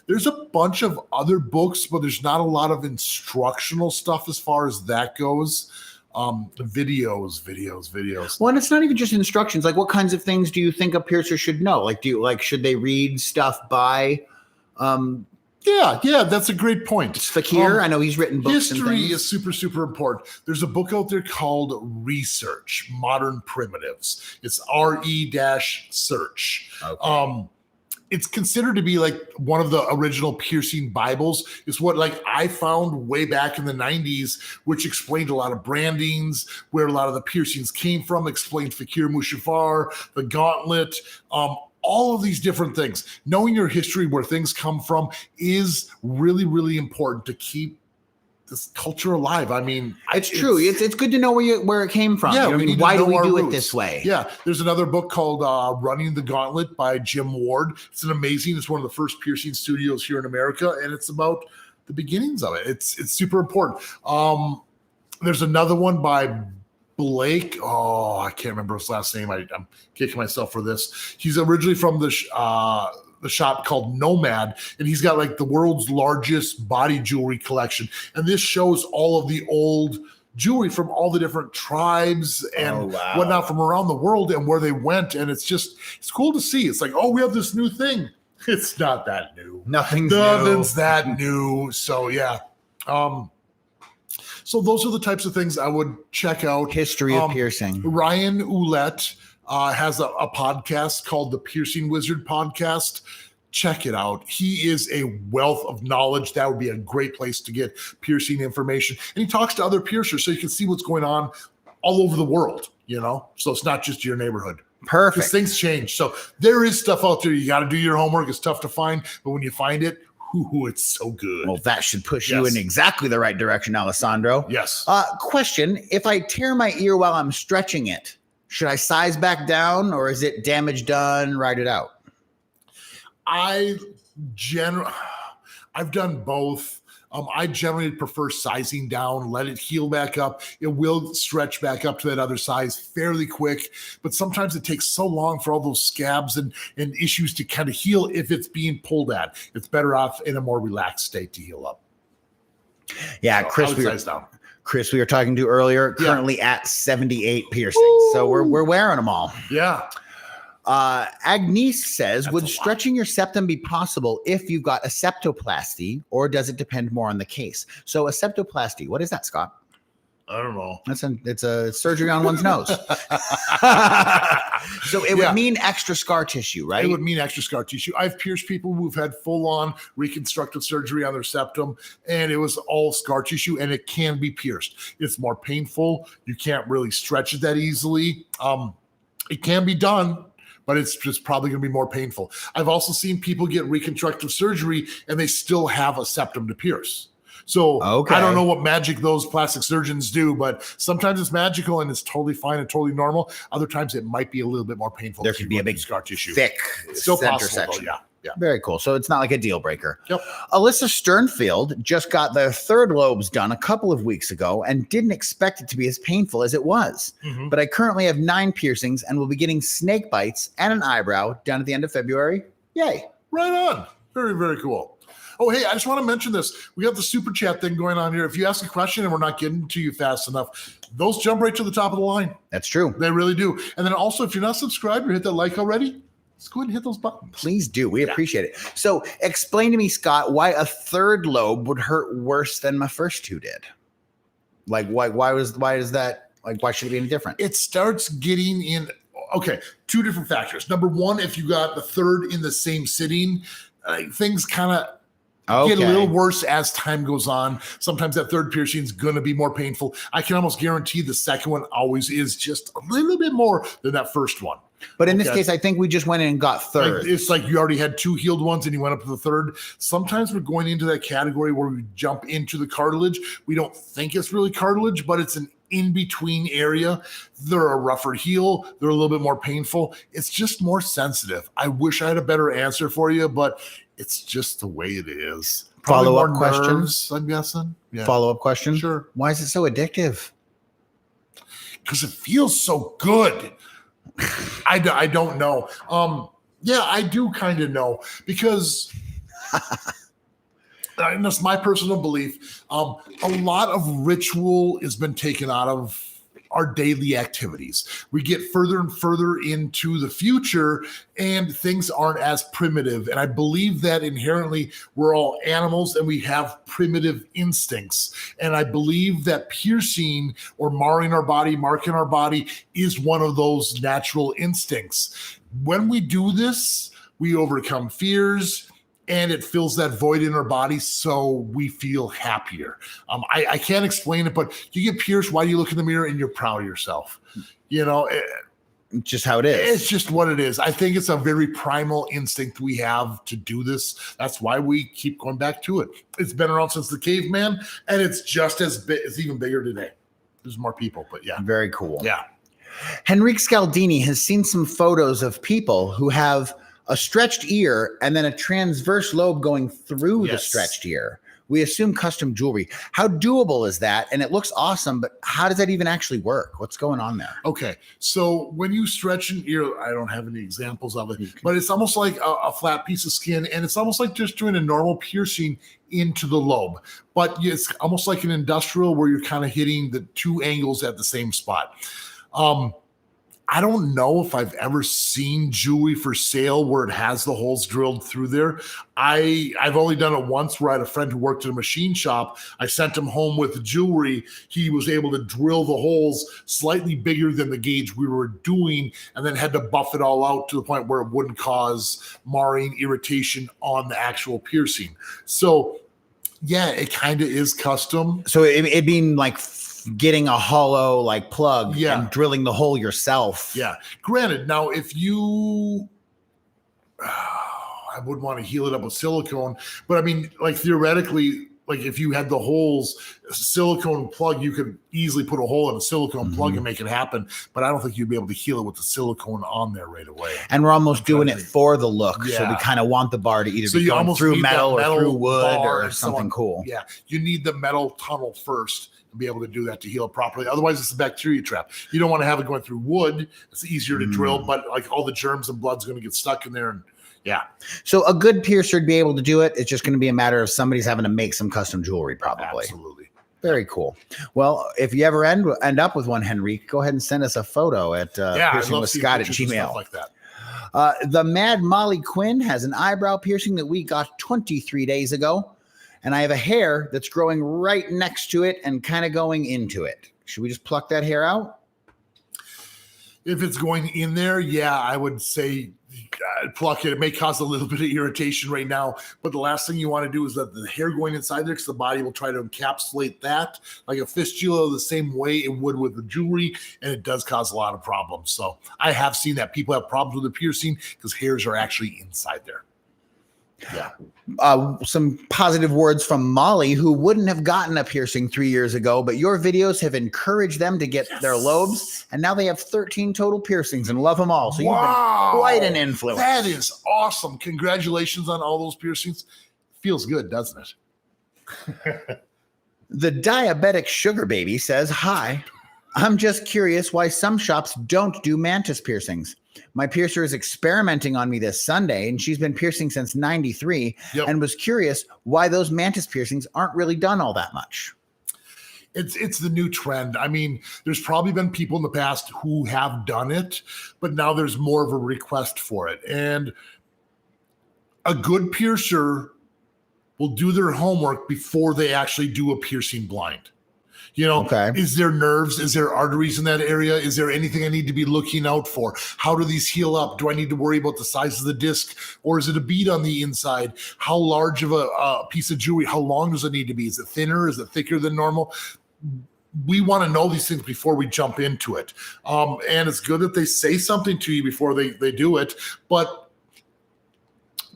There's a bunch of other books, but there's not a lot of instructional stuff as far as that goes. Videos. Well, and it's not even just instructions. Like, what kinds of things do you think a piercer should know? Like, should they read stuff by? Yeah, that's a great point. Fakir, I know he's written books. History is super, super important. There's a book out there called Research, Modern Primitives. It's RE-search. Okay. It's considered to be like one of the original piercing Bibles. It's what I found way back in the 90s, which explained a lot of brandings, where a lot of the piercings came from, explained Fakir Mushafar, the gauntlet, all of these different things. Knowing your history, where things come from, is really, really important to keep this culture alive. I mean, it's true. It's good to know where it came from. Yeah, why do we do it this way? Yeah, there's another book called Running the Gauntlet by Jim Ward. It's it's one of the first piercing studios here in America, and it's about the beginnings of it. It's super important. There's another one by Blake. Oh, I can't remember his last name. I'm kicking myself for this. He's originally from the shop called Nomad, and he's got the world's largest body jewelry collection. And this shows all of the old jewelry from all the different tribes and whatnot from around the world and where they went. And it's cool to see. It's like, oh, we have this new thing. It's not that new. Nothing's that new. So yeah. So those are the types of things I would check out. History of piercing. Ryan Ouellette has a podcast called the Piercing Wizard Podcast. Check it out. He is a wealth of knowledge. That would be a great place to get piercing information. And he talks to other piercers so you can see what's going on all over the world, So it's not just your neighborhood. Perfect. Because things change. So there is stuff out there. You got to do your homework. It's tough to find. But when you find it, ooh, it's so good. Well, that should push you in exactly the right direction, Alessandro. Yes. Question: if I tear my ear while I'm stretching it, should I size back down, or is it damage done? Ride it out. I've done both. I generally prefer sizing down, let it heal back up. It will stretch back up to that other size fairly quick, but sometimes it takes so long for all those scabs and issues to kind of heal if it's being pulled at. It's better off in a more relaxed state to heal up. Yeah, so Chris, we were talking to earlier, currently at 78 piercings. Woo! So we're wearing them all. Yeah. Agnes says, would stretching your septum be possible if you've got a septoplasty, or does it depend more on the case? So a septoplasty, what is that, Scott? I don't know. It's a surgery on one's nose. So it would mean extra scar tissue, right? It would mean extra scar tissue. I've pierced people who've had full-on reconstructive surgery on their septum, and it was all scar tissue, and it can be pierced. It's more painful. You can't really stretch it that easily. It can be done, but it's just probably going to be more painful. I've also seen people get reconstructive surgery and they still have a septum to pierce. So I don't know what magic those plastic surgeons do, but sometimes it's magical and it's totally fine and totally normal. Other times it might be a little bit more painful. There could be a big scar tissue. Thick still center possible, section. Though, yeah. Very cool. So it's not like a deal breaker. Yep. Alyssa Sternfield just got their third lobes done a couple of weeks ago and didn't expect it to be as painful as it was. Mm-hmm. But I currently have 9 piercings and will be getting snake bites and an eyebrow done at the end of February. Yay. Right on. Very, very cool. Oh, hey, I just want to mention this. We got the super chat thing going on here. If you ask a question and we're not getting to you fast enough, those jump right to the top of the line. That's true. They really do. And then also, if you're not subscribed or hit that like already, let's go ahead and hit those buttons. Please do. We appreciate it. So explain to me, Scott, why a third lobe would hurt worse than my first 2 did. Like, why is that? Like, why should it be any different? It starts getting in. Okay, 2 different factors. Number 1, if you got the third in the same sitting, things kind of get a little worse as time goes on. Sometimes that third piercing is going to be more painful. I can almost guarantee the second one always is just a little bit more than that first one. But in this case, I think we just went in and got third. It's like you already had 2 healed ones and you went up to the third. Sometimes we're going into that category where we jump into the cartilage. We don't think it's really cartilage, but it's an in-between area. They're a rougher heal. They're a little bit more painful. It's just more sensitive. I wish I had a better answer for you, but it's just the way it is. Follow-up questions, I'm guessing. Yeah. Follow-up question? Sure. Why is it so addictive? Because it feels so good. I don't know. Yeah, I do kind of know because and that's my personal belief. A lot of ritual has been taken out of our daily activities. We get further and further into the future and things aren't as primitive. And I believe that inherently we're all animals and we have primitive instincts. And I believe that piercing or marring our body, marking our body is one of those natural instincts. When we do this, we overcome fears, and it fills that void in our body so we feel happier. I can't explain it, but you get pierced, why do you look in the mirror and you're proud of yourself? You know, just how it is. It's just what it is. I think it's a very primal instinct we have to do this. That's why we keep going back to it. It's been around since the caveman, and it's just as big. It's even bigger today. There's more people, but yeah. Very cool. Yeah. Henrique Scaldini has seen some photos of people who have a stretched ear and then a transverse lobe going through the stretched ear. We assume custom jewelry. How doable is that? And it looks awesome, but how does that even actually work? What's going on there? Okay. So when you stretch an ear, I don't have any examples of it, but it's almost like a flat piece of skin, and it's almost like just doing a normal piercing into the lobe. But it's almost like an industrial where you're kind of hitting the 2 angles at the same spot. I don't know if I've ever seen jewelry for sale where it has the holes drilled through there. I've only done it once where I had a friend who worked at a machine shop. I sent him home with the jewelry. He was able to drill the holes slightly bigger than the gauge we were doing and then had to buff it all out to the point where it wouldn't cause marring, irritation on the actual piercing. So yeah, it kind of is custom. So it being like getting a hollow like plug and drilling the hole yourself. Yeah. Granted, now if you, I wouldn't want to heal it up with silicone, but I mean, like theoretically, like if you had the holes, silicone plug, you could easily put a hole in a silicone plug and make it happen. But I don't think you'd be able to heal it with the silicone on there right away. And we're almost doing it for the look. Yeah. So we kind of want the bar to either be going through metal or through wood or something cool. Yeah. You need the metal tunnel first and be able to do that to heal it properly. Otherwise, it's a bacteria trap. You don't want to have it going through wood. It's easier to drill, but like all the germs and blood's going to get stuck in there. And yeah. So a good piercer would be able to do it. It's just going to be a matter of somebody's having to make some custom jewelry, probably. Absolutely. Very cool. Well, if you ever end up with one, Henry, go ahead and send us a photo at piercingwithscott@gmail.com. Like that. The Mad Molly Quinn has an eyebrow piercing that we got 23 days ago. And I have a hair that's growing right next to it and kind of going into it. Should we just pluck that hair out? If it's going in there, yeah, I would say pluck it. It may cause a little bit of irritation right now, but the last thing you want to do is let the hair going inside there, because the body will try to encapsulate that like a fistula the same way it would with the jewelry, and it does cause a lot of problems. So I have seen that people have problems with the piercing because hairs are actually inside there. Yeah. Some positive words from Molly, who wouldn't have gotten a piercing 3 years ago, but your videos have encouraged them to get their lobes, and now they have 13 total piercings and love them all. So you've been quite an influence. That is awesome. Congratulations on all those piercings. Feels good, doesn't it? The Diabetic Sugar Baby says, hi, I'm just curious why some shops don't do Mantis piercings. My piercer is experimenting on me this Sunday, and she's been piercing since 93 and was curious why those Mantis piercings aren't really done all that much. It's the new trend. I mean, there's probably been people in the past who have done it, but now there's more of a request for it. And a good piercer will do their homework before they actually do a piercing blind. You know, is there nerves? Is there arteries in that area? Is there anything I need to be looking out for? How do these heal up? Do I need to worry about the size of the disc, or is it a bead on the inside? How large of a piece of jewelry? How long does it need to be? Is it thinner? Is it thicker than normal? We want to know these things before we jump into it. And it's good that they say something to you before they do it, but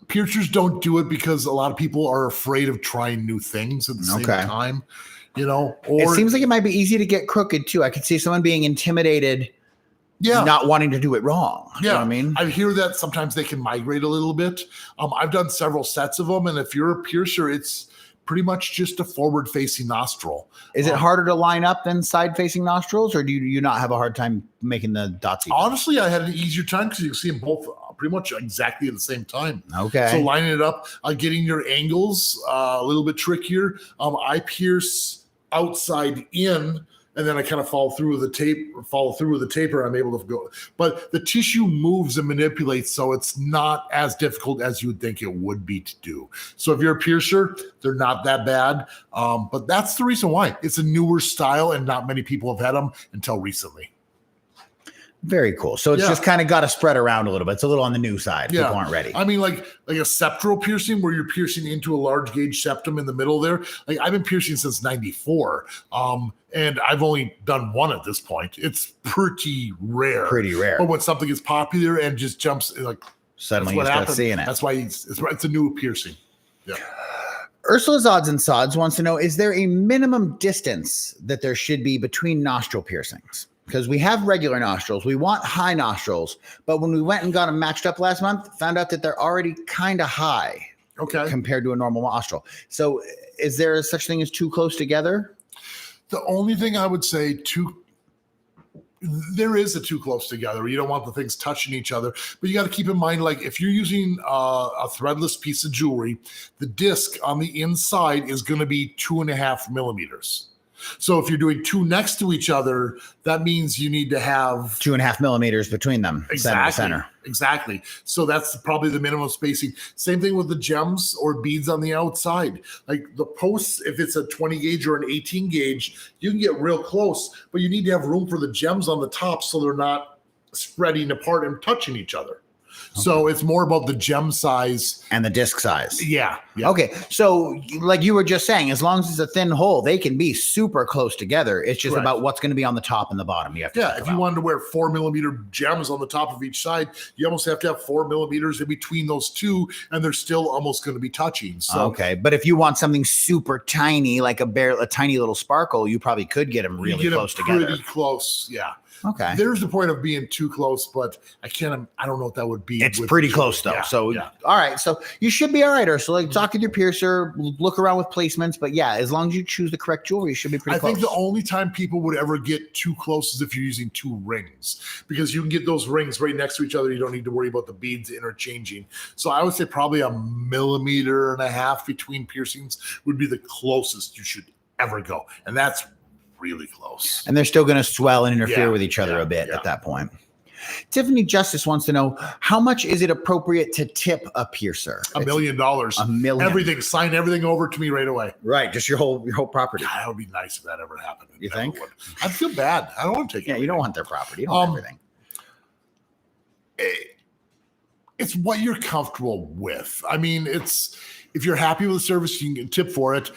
piercers don't do it because a lot of people are afraid of trying new things at the same time. You know, or it seems like it might be easy to get crooked too. I could see someone being intimidated, not wanting to do it wrong. You know what I mean? I hear that sometimes they can migrate a little bit. I've done several sets of them, and if you're a piercer, it's pretty much just a forward-facing nostril. Is it harder to line up than side-facing nostrils, or do you not have a hard time making the dots even? Honestly, I had an easier time because you can see them both pretty much exactly at the same time. Okay. So lining it up, getting your angles a little bit trickier. I pierce outside in, and then I kind of follow through with the taper. I'm able to go, but the tissue moves and manipulates, so it's not as difficult as you would think it would be to do. So if you're a piercer, they're not that bad, but that's the reason why. It's a newer style, and not many people have had them until recently. Very cool. So it's just kind of got to spread around a little bit. It's a little on the new side. People aren't ready. I mean, like a septal piercing where you're piercing into a large gauge septum in the middle there. Like I've been piercing since 94. And I've only done one at this point. It's pretty rare. But when something is popular and just jumps, like suddenly you start seeing it. That's why it's a new piercing. Yeah. Ursula's Odds and Sods wants to know, is there a minimum distance that there should be between nostril piercings? Because we have regular nostrils. We want high nostrils. But when we went and got them matched up last month, found out that they're already kind of high compared to a normal nostril. So is there such thing as too close together? The only thing I would say there is a too close together. You don't want the things touching each other, but you got to keep in mind, like if you're using a threadless piece of jewelry, the disc on the inside is going to be 2.5 millimeters. So if you're doing two next to each other, that means you need to have 2.5 millimeters between them. Center. Exactly. So that's probably the minimum spacing. Same thing with the gems or beads on the outside. Like the posts, if it's a 20 gauge or an 18 gauge, you can get real close, but you need to have room for the gems on the top so they're not spreading apart and touching each other. So it's more about the gem size and the disc size. Yeah. Okay. So like you were just saying, as long as it's a thin hole, they can be super close together. It's just about what's going to be on the top and the bottom. You have to if you wanted to wear 4 millimeter gems on the top of each side, you almost have to have 4 millimeters in between those two, and they're still almost going to be touching. So okay. But if you want something super tiny, like a tiny little sparkle, you probably could get them really close together. Pretty close. Yeah. Okay. There's the point of being too close, but I don't know what that would be. It's pretty close though. All right. So you should be all right, Ursula. Talk to your piercer, look around with placements, but as long as you choose the correct jewelry, you should be pretty close. I think the only time people would ever get too close is if you're using 2 rings, because you can get those rings right next to each other. You don't need to worry about the beads interchanging. So I would say probably 1.5 millimeters between piercings would be the closest you should ever go. And that's really close. And they're still going to swell and interfere with each other a bit at that point. Tiffany Justice wants to know, how much is it appropriate to tip a piercer? $1 million. $1 million. Everything. Sign everything over to me right away. Right. Just your whole property. God, that would be nice if that ever happened. You think? I'd feel bad. I don't want to take it. Yeah, you don't want their property. You don't want everything. It's what you're comfortable with. I mean, it's if you're happy with the service, you can tip for it.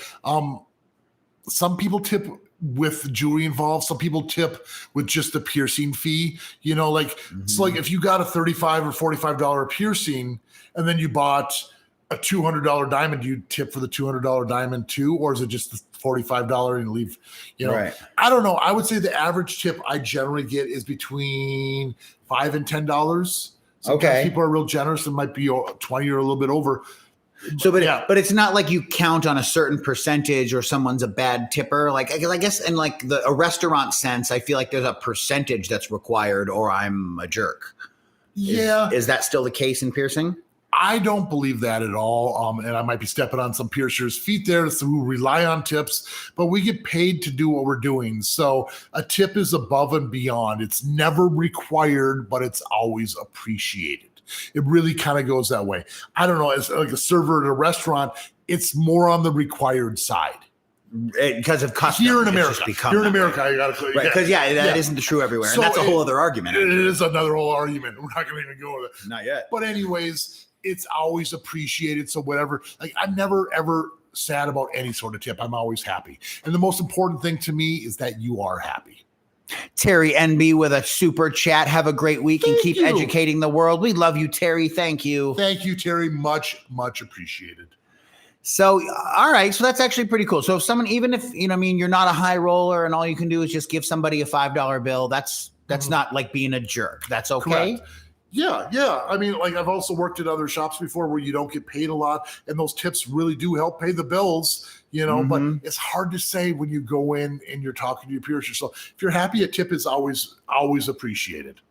Some people tip with jewelry involved. Some people tip with just the piercing fee. It's like if you got a $35 or $45 piercing and then you bought a $200 diamond, you tip for the $200 diamond too, or is it just the $45 and leave? Right. I don't know. I would say the average tip I generally get is between $5 and $10. Sometimes people are real generous and might be 20 or a little bit over. So, but it's not like you count on a certain percentage or someone's a bad tipper. Like, I guess in like a restaurant sense, I feel like there's a percentage that's required or I'm a jerk. Is that still the case in piercing? I don't believe that at all. And I might be stepping on some piercers' feet there who rely on tips, but we get paid to do what we're doing. So a tip is above and beyond. It's never required, but it's always appreciated. It really kind of goes that way. I don't know. As like a server at a restaurant, it's more on the required side. Because of custom. Here in America, I got to because that isn't true everywhere, and that's a whole other argument. It is another whole argument. We're not going to even go with it. Not yet. But anyways, it's always appreciated. So whatever, like I'm never ever sad about any sort of tip. I'm always happy, and the most important thing to me is that you are happy. Terry NB with a super chat. Have a great week and keep educating the world. We love you, Terry. Thank you. Thank you, Terry. Much, much appreciated. So, all right. So that's actually pretty cool. So if someone, even if, you're not a high roller and all you can do is just give somebody a $5 bill, that's not like being a jerk. That's okay. Correct. Yeah. I mean, like I've also worked at other shops before where you don't get paid a lot and those tips really do help pay the bills, but it's hard to say when you go in and you're talking to your piercer. So if you're happy, a tip is always appreciated.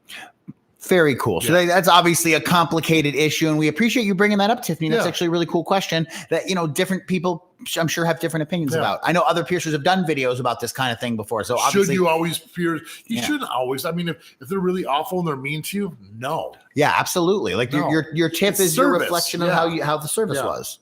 Very cool. So that's obviously a complicated issue, and we appreciate you bringing that up, Tiffany. That's actually a really cool question that, different people, I'm sure, have different opinions about. I know other piercers have done videos about this kind of thing before. So obviously, should you always pierce? You shouldn't always. I mean, if they're really awful and they're mean to you, no. Yeah, absolutely. Like your tip is your reflection of how the service was.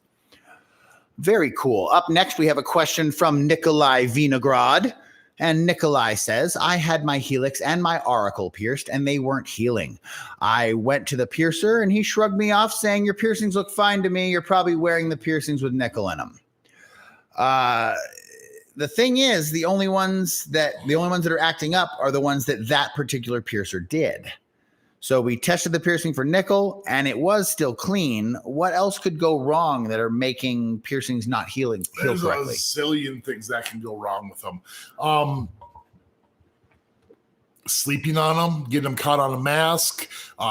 Very cool. Up next, we have a question from Nikolai Vinograd. And Nikolai says, I had my helix and my auricle pierced and they weren't healing. I went to the piercer and he shrugged me off saying, your piercings look fine to me. You're probably wearing the piercings with nickel in them. The thing is, the only ones that are acting up are the ones that particular piercer did. So we tested the piercing for nickel and it was still clean. What else could go wrong that are making piercings not heal correctly? There's a zillion things that can go wrong with them. Sleeping on them, getting them caught on a mask,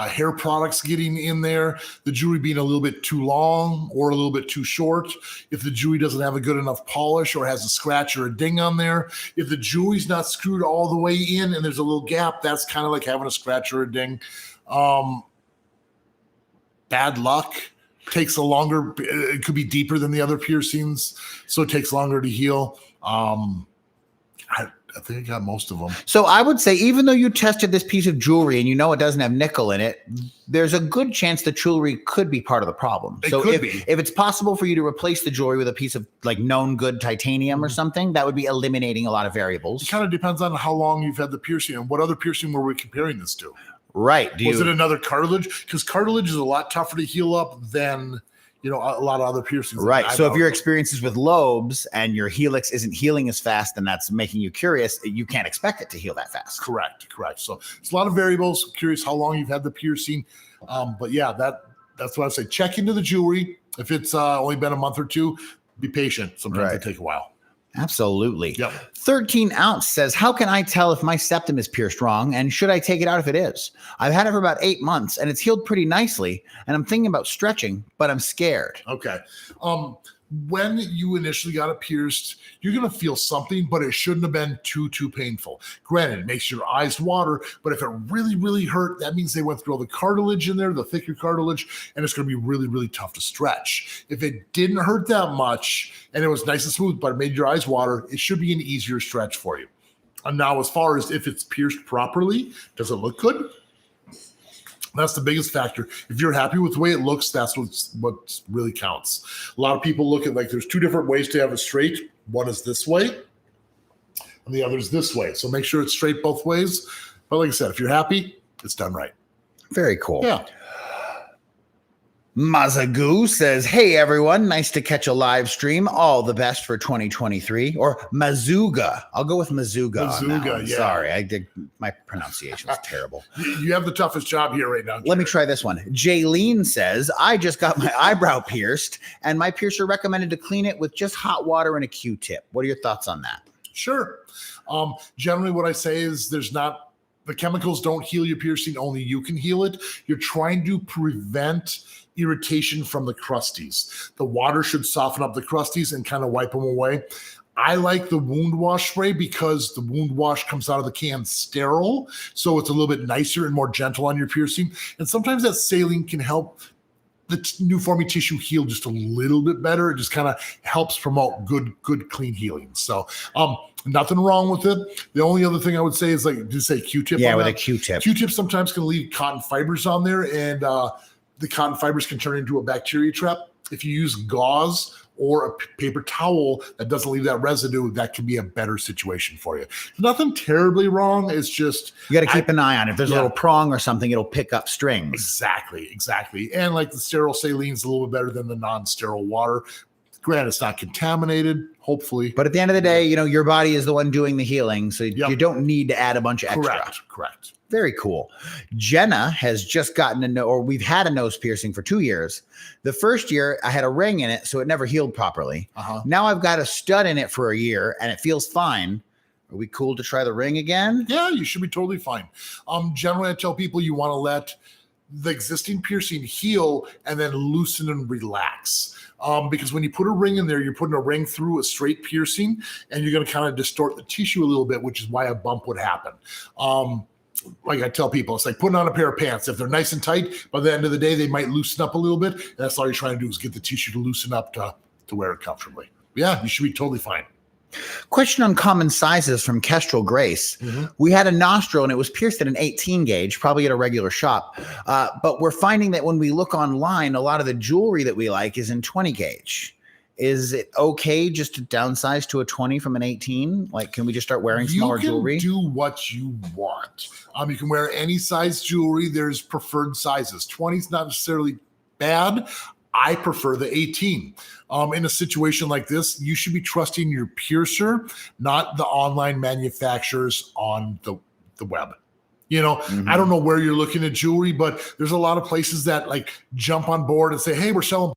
hair products getting in there, the jewelry being a little bit too long or a little bit too short, if the jewelry doesn't have a good enough polish or has a scratch or a ding on there, if the jewelry's not screwed all the way in and there's a little gap, that's kind of like having a scratch or a ding. Bad luck. Takes a longer, it could be deeper than the other piercings, so it takes longer to heal. I think I got most of them. So I would say, even though you tested this piece of jewelry and it doesn't have nickel in it, there's a good chance the jewelry could be part of the problem. So if it's possible for you to replace the jewelry with a piece of like known good titanium or something, that would be eliminating a lot of variables. It kind of depends on how long you've had the piercing and what other piercing were we comparing this to. Right. Was it another cartilage? Because cartilage is a lot tougher to heal up than, a lot of other piercings. Right. So if your experience is with lobes and your helix isn't healing as fast, and that's making you curious, you can't expect it to heal that fast. Correct. So it's a lot of variables. I'm curious how long you've had the piercing. But yeah, that's what I say. Check into the jewelry. If it's only been a month or two, be patient. Sometimes it take a while. Absolutely. Yep. 13 ounce says, how can I tell if my septum is pierced wrong, and should I take it out if it is? I've had it for about 8 months and it's healed pretty nicely, and I'm thinking about stretching, but I'm scared. Okay. When you initially got it pierced, you're going to feel something, but it shouldn't have been too painful. Granted, it makes your eyes water, but if it really, really hurt, that means they went through all the cartilage in there, the thicker cartilage, and it's going to be really, really tough to stretch. If it didn't hurt that much and it was nice and smooth, but it made your eyes water, it should be an easier stretch for you. And now, as far as if it's pierced properly, does it look good? That's the biggest factor. If you're happy with the way it looks, that's what really counts. A lot of people look at there's two different ways to have it straight. One is this way, and the other is this way. So make sure it's straight both ways. But like I said, if you're happy, it's done right. Very cool. Yeah. Mazagoo says, hey, everyone. Nice to catch a live stream. All the best for 2023. Or Mazuga. I'll go with Mazuga. Mazuga, yeah. Sorry, my pronunciation was terrible. You have the toughest job here right now, Jared. Let me try this one. Jaylene says, I just got my eyebrow pierced, and my piercer recommended to clean it with just hot water and a Q-tip. What are your thoughts on that? Sure. Generally, what I say is the chemicals don't heal your piercing, only you can heal it. You're trying to prevent irritation from the crusties. The water should soften up the crusties and kind of wipe them away. I like the wound wash spray because the wound wash comes out of the can sterile, so it's a little bit nicer and more gentle on your piercing. And sometimes that saline can help the new forming tissue heal just a little bit better. It just kind of helps promote good clean healing. So nothing wrong with it. The only other thing I would say is did you say Q-tip? Yeah, with a Q-tip. Q-tip sometimes can leave cotton fibers on there, and the cotton fibers can turn into a bacteria trap. If you use gauze or a paper towel that doesn't leave that residue, that can be a better situation for you. Nothing terribly wrong. It's just you got to keep an eye on it. If there's a little prong or something, it'll pick up strings. Exactly. And the sterile saline's a little bit better than the non-sterile water. Granted, it's not contaminated, hopefully. But at the end of the day, your body is the one doing the healing, so you don't need to add a bunch of extra. Correct. Very cool. Jenna has just we've had a nose piercing for 2 years. The first year I had a ring in it, so it never healed properly. Now I've got a stud in it for a year and it feels fine. Are we cool to try the ring again? Yeah, you should be totally fine. Generally, I tell people you want to let the existing piercing heal and then loosen and relax. Because when you put a ring in there, you're putting a ring through a straight piercing and you're going to kind of distort the tissue a little bit, which is why a bump would happen. Like I tell people, it's like putting on a pair of pants. If they're nice and tight, by the end of the day, they might loosen up a little bit. And that's all you're trying to do is get the tissue to loosen up to wear it comfortably. Yeah, you should be totally fine. Question on common sizes from Kestrel Grace. We had a nostril and it was pierced at an 18 gauge, probably at a regular shop. But we're finding that when we look online, a lot of the jewelry that we like is in 20 gauge. Is it okay just to downsize to a 20 from an 18? Can we just start wearing smaller jewelry? You can do what you want. You can wear any size jewelry. There's preferred sizes. 20 is not necessarily bad. I prefer the 18. In a situation like this, you should be trusting your piercer, not the online manufacturers on the web. I don't know where you're looking at jewelry, but there's a lot of places that jump on board and say, hey, we're selling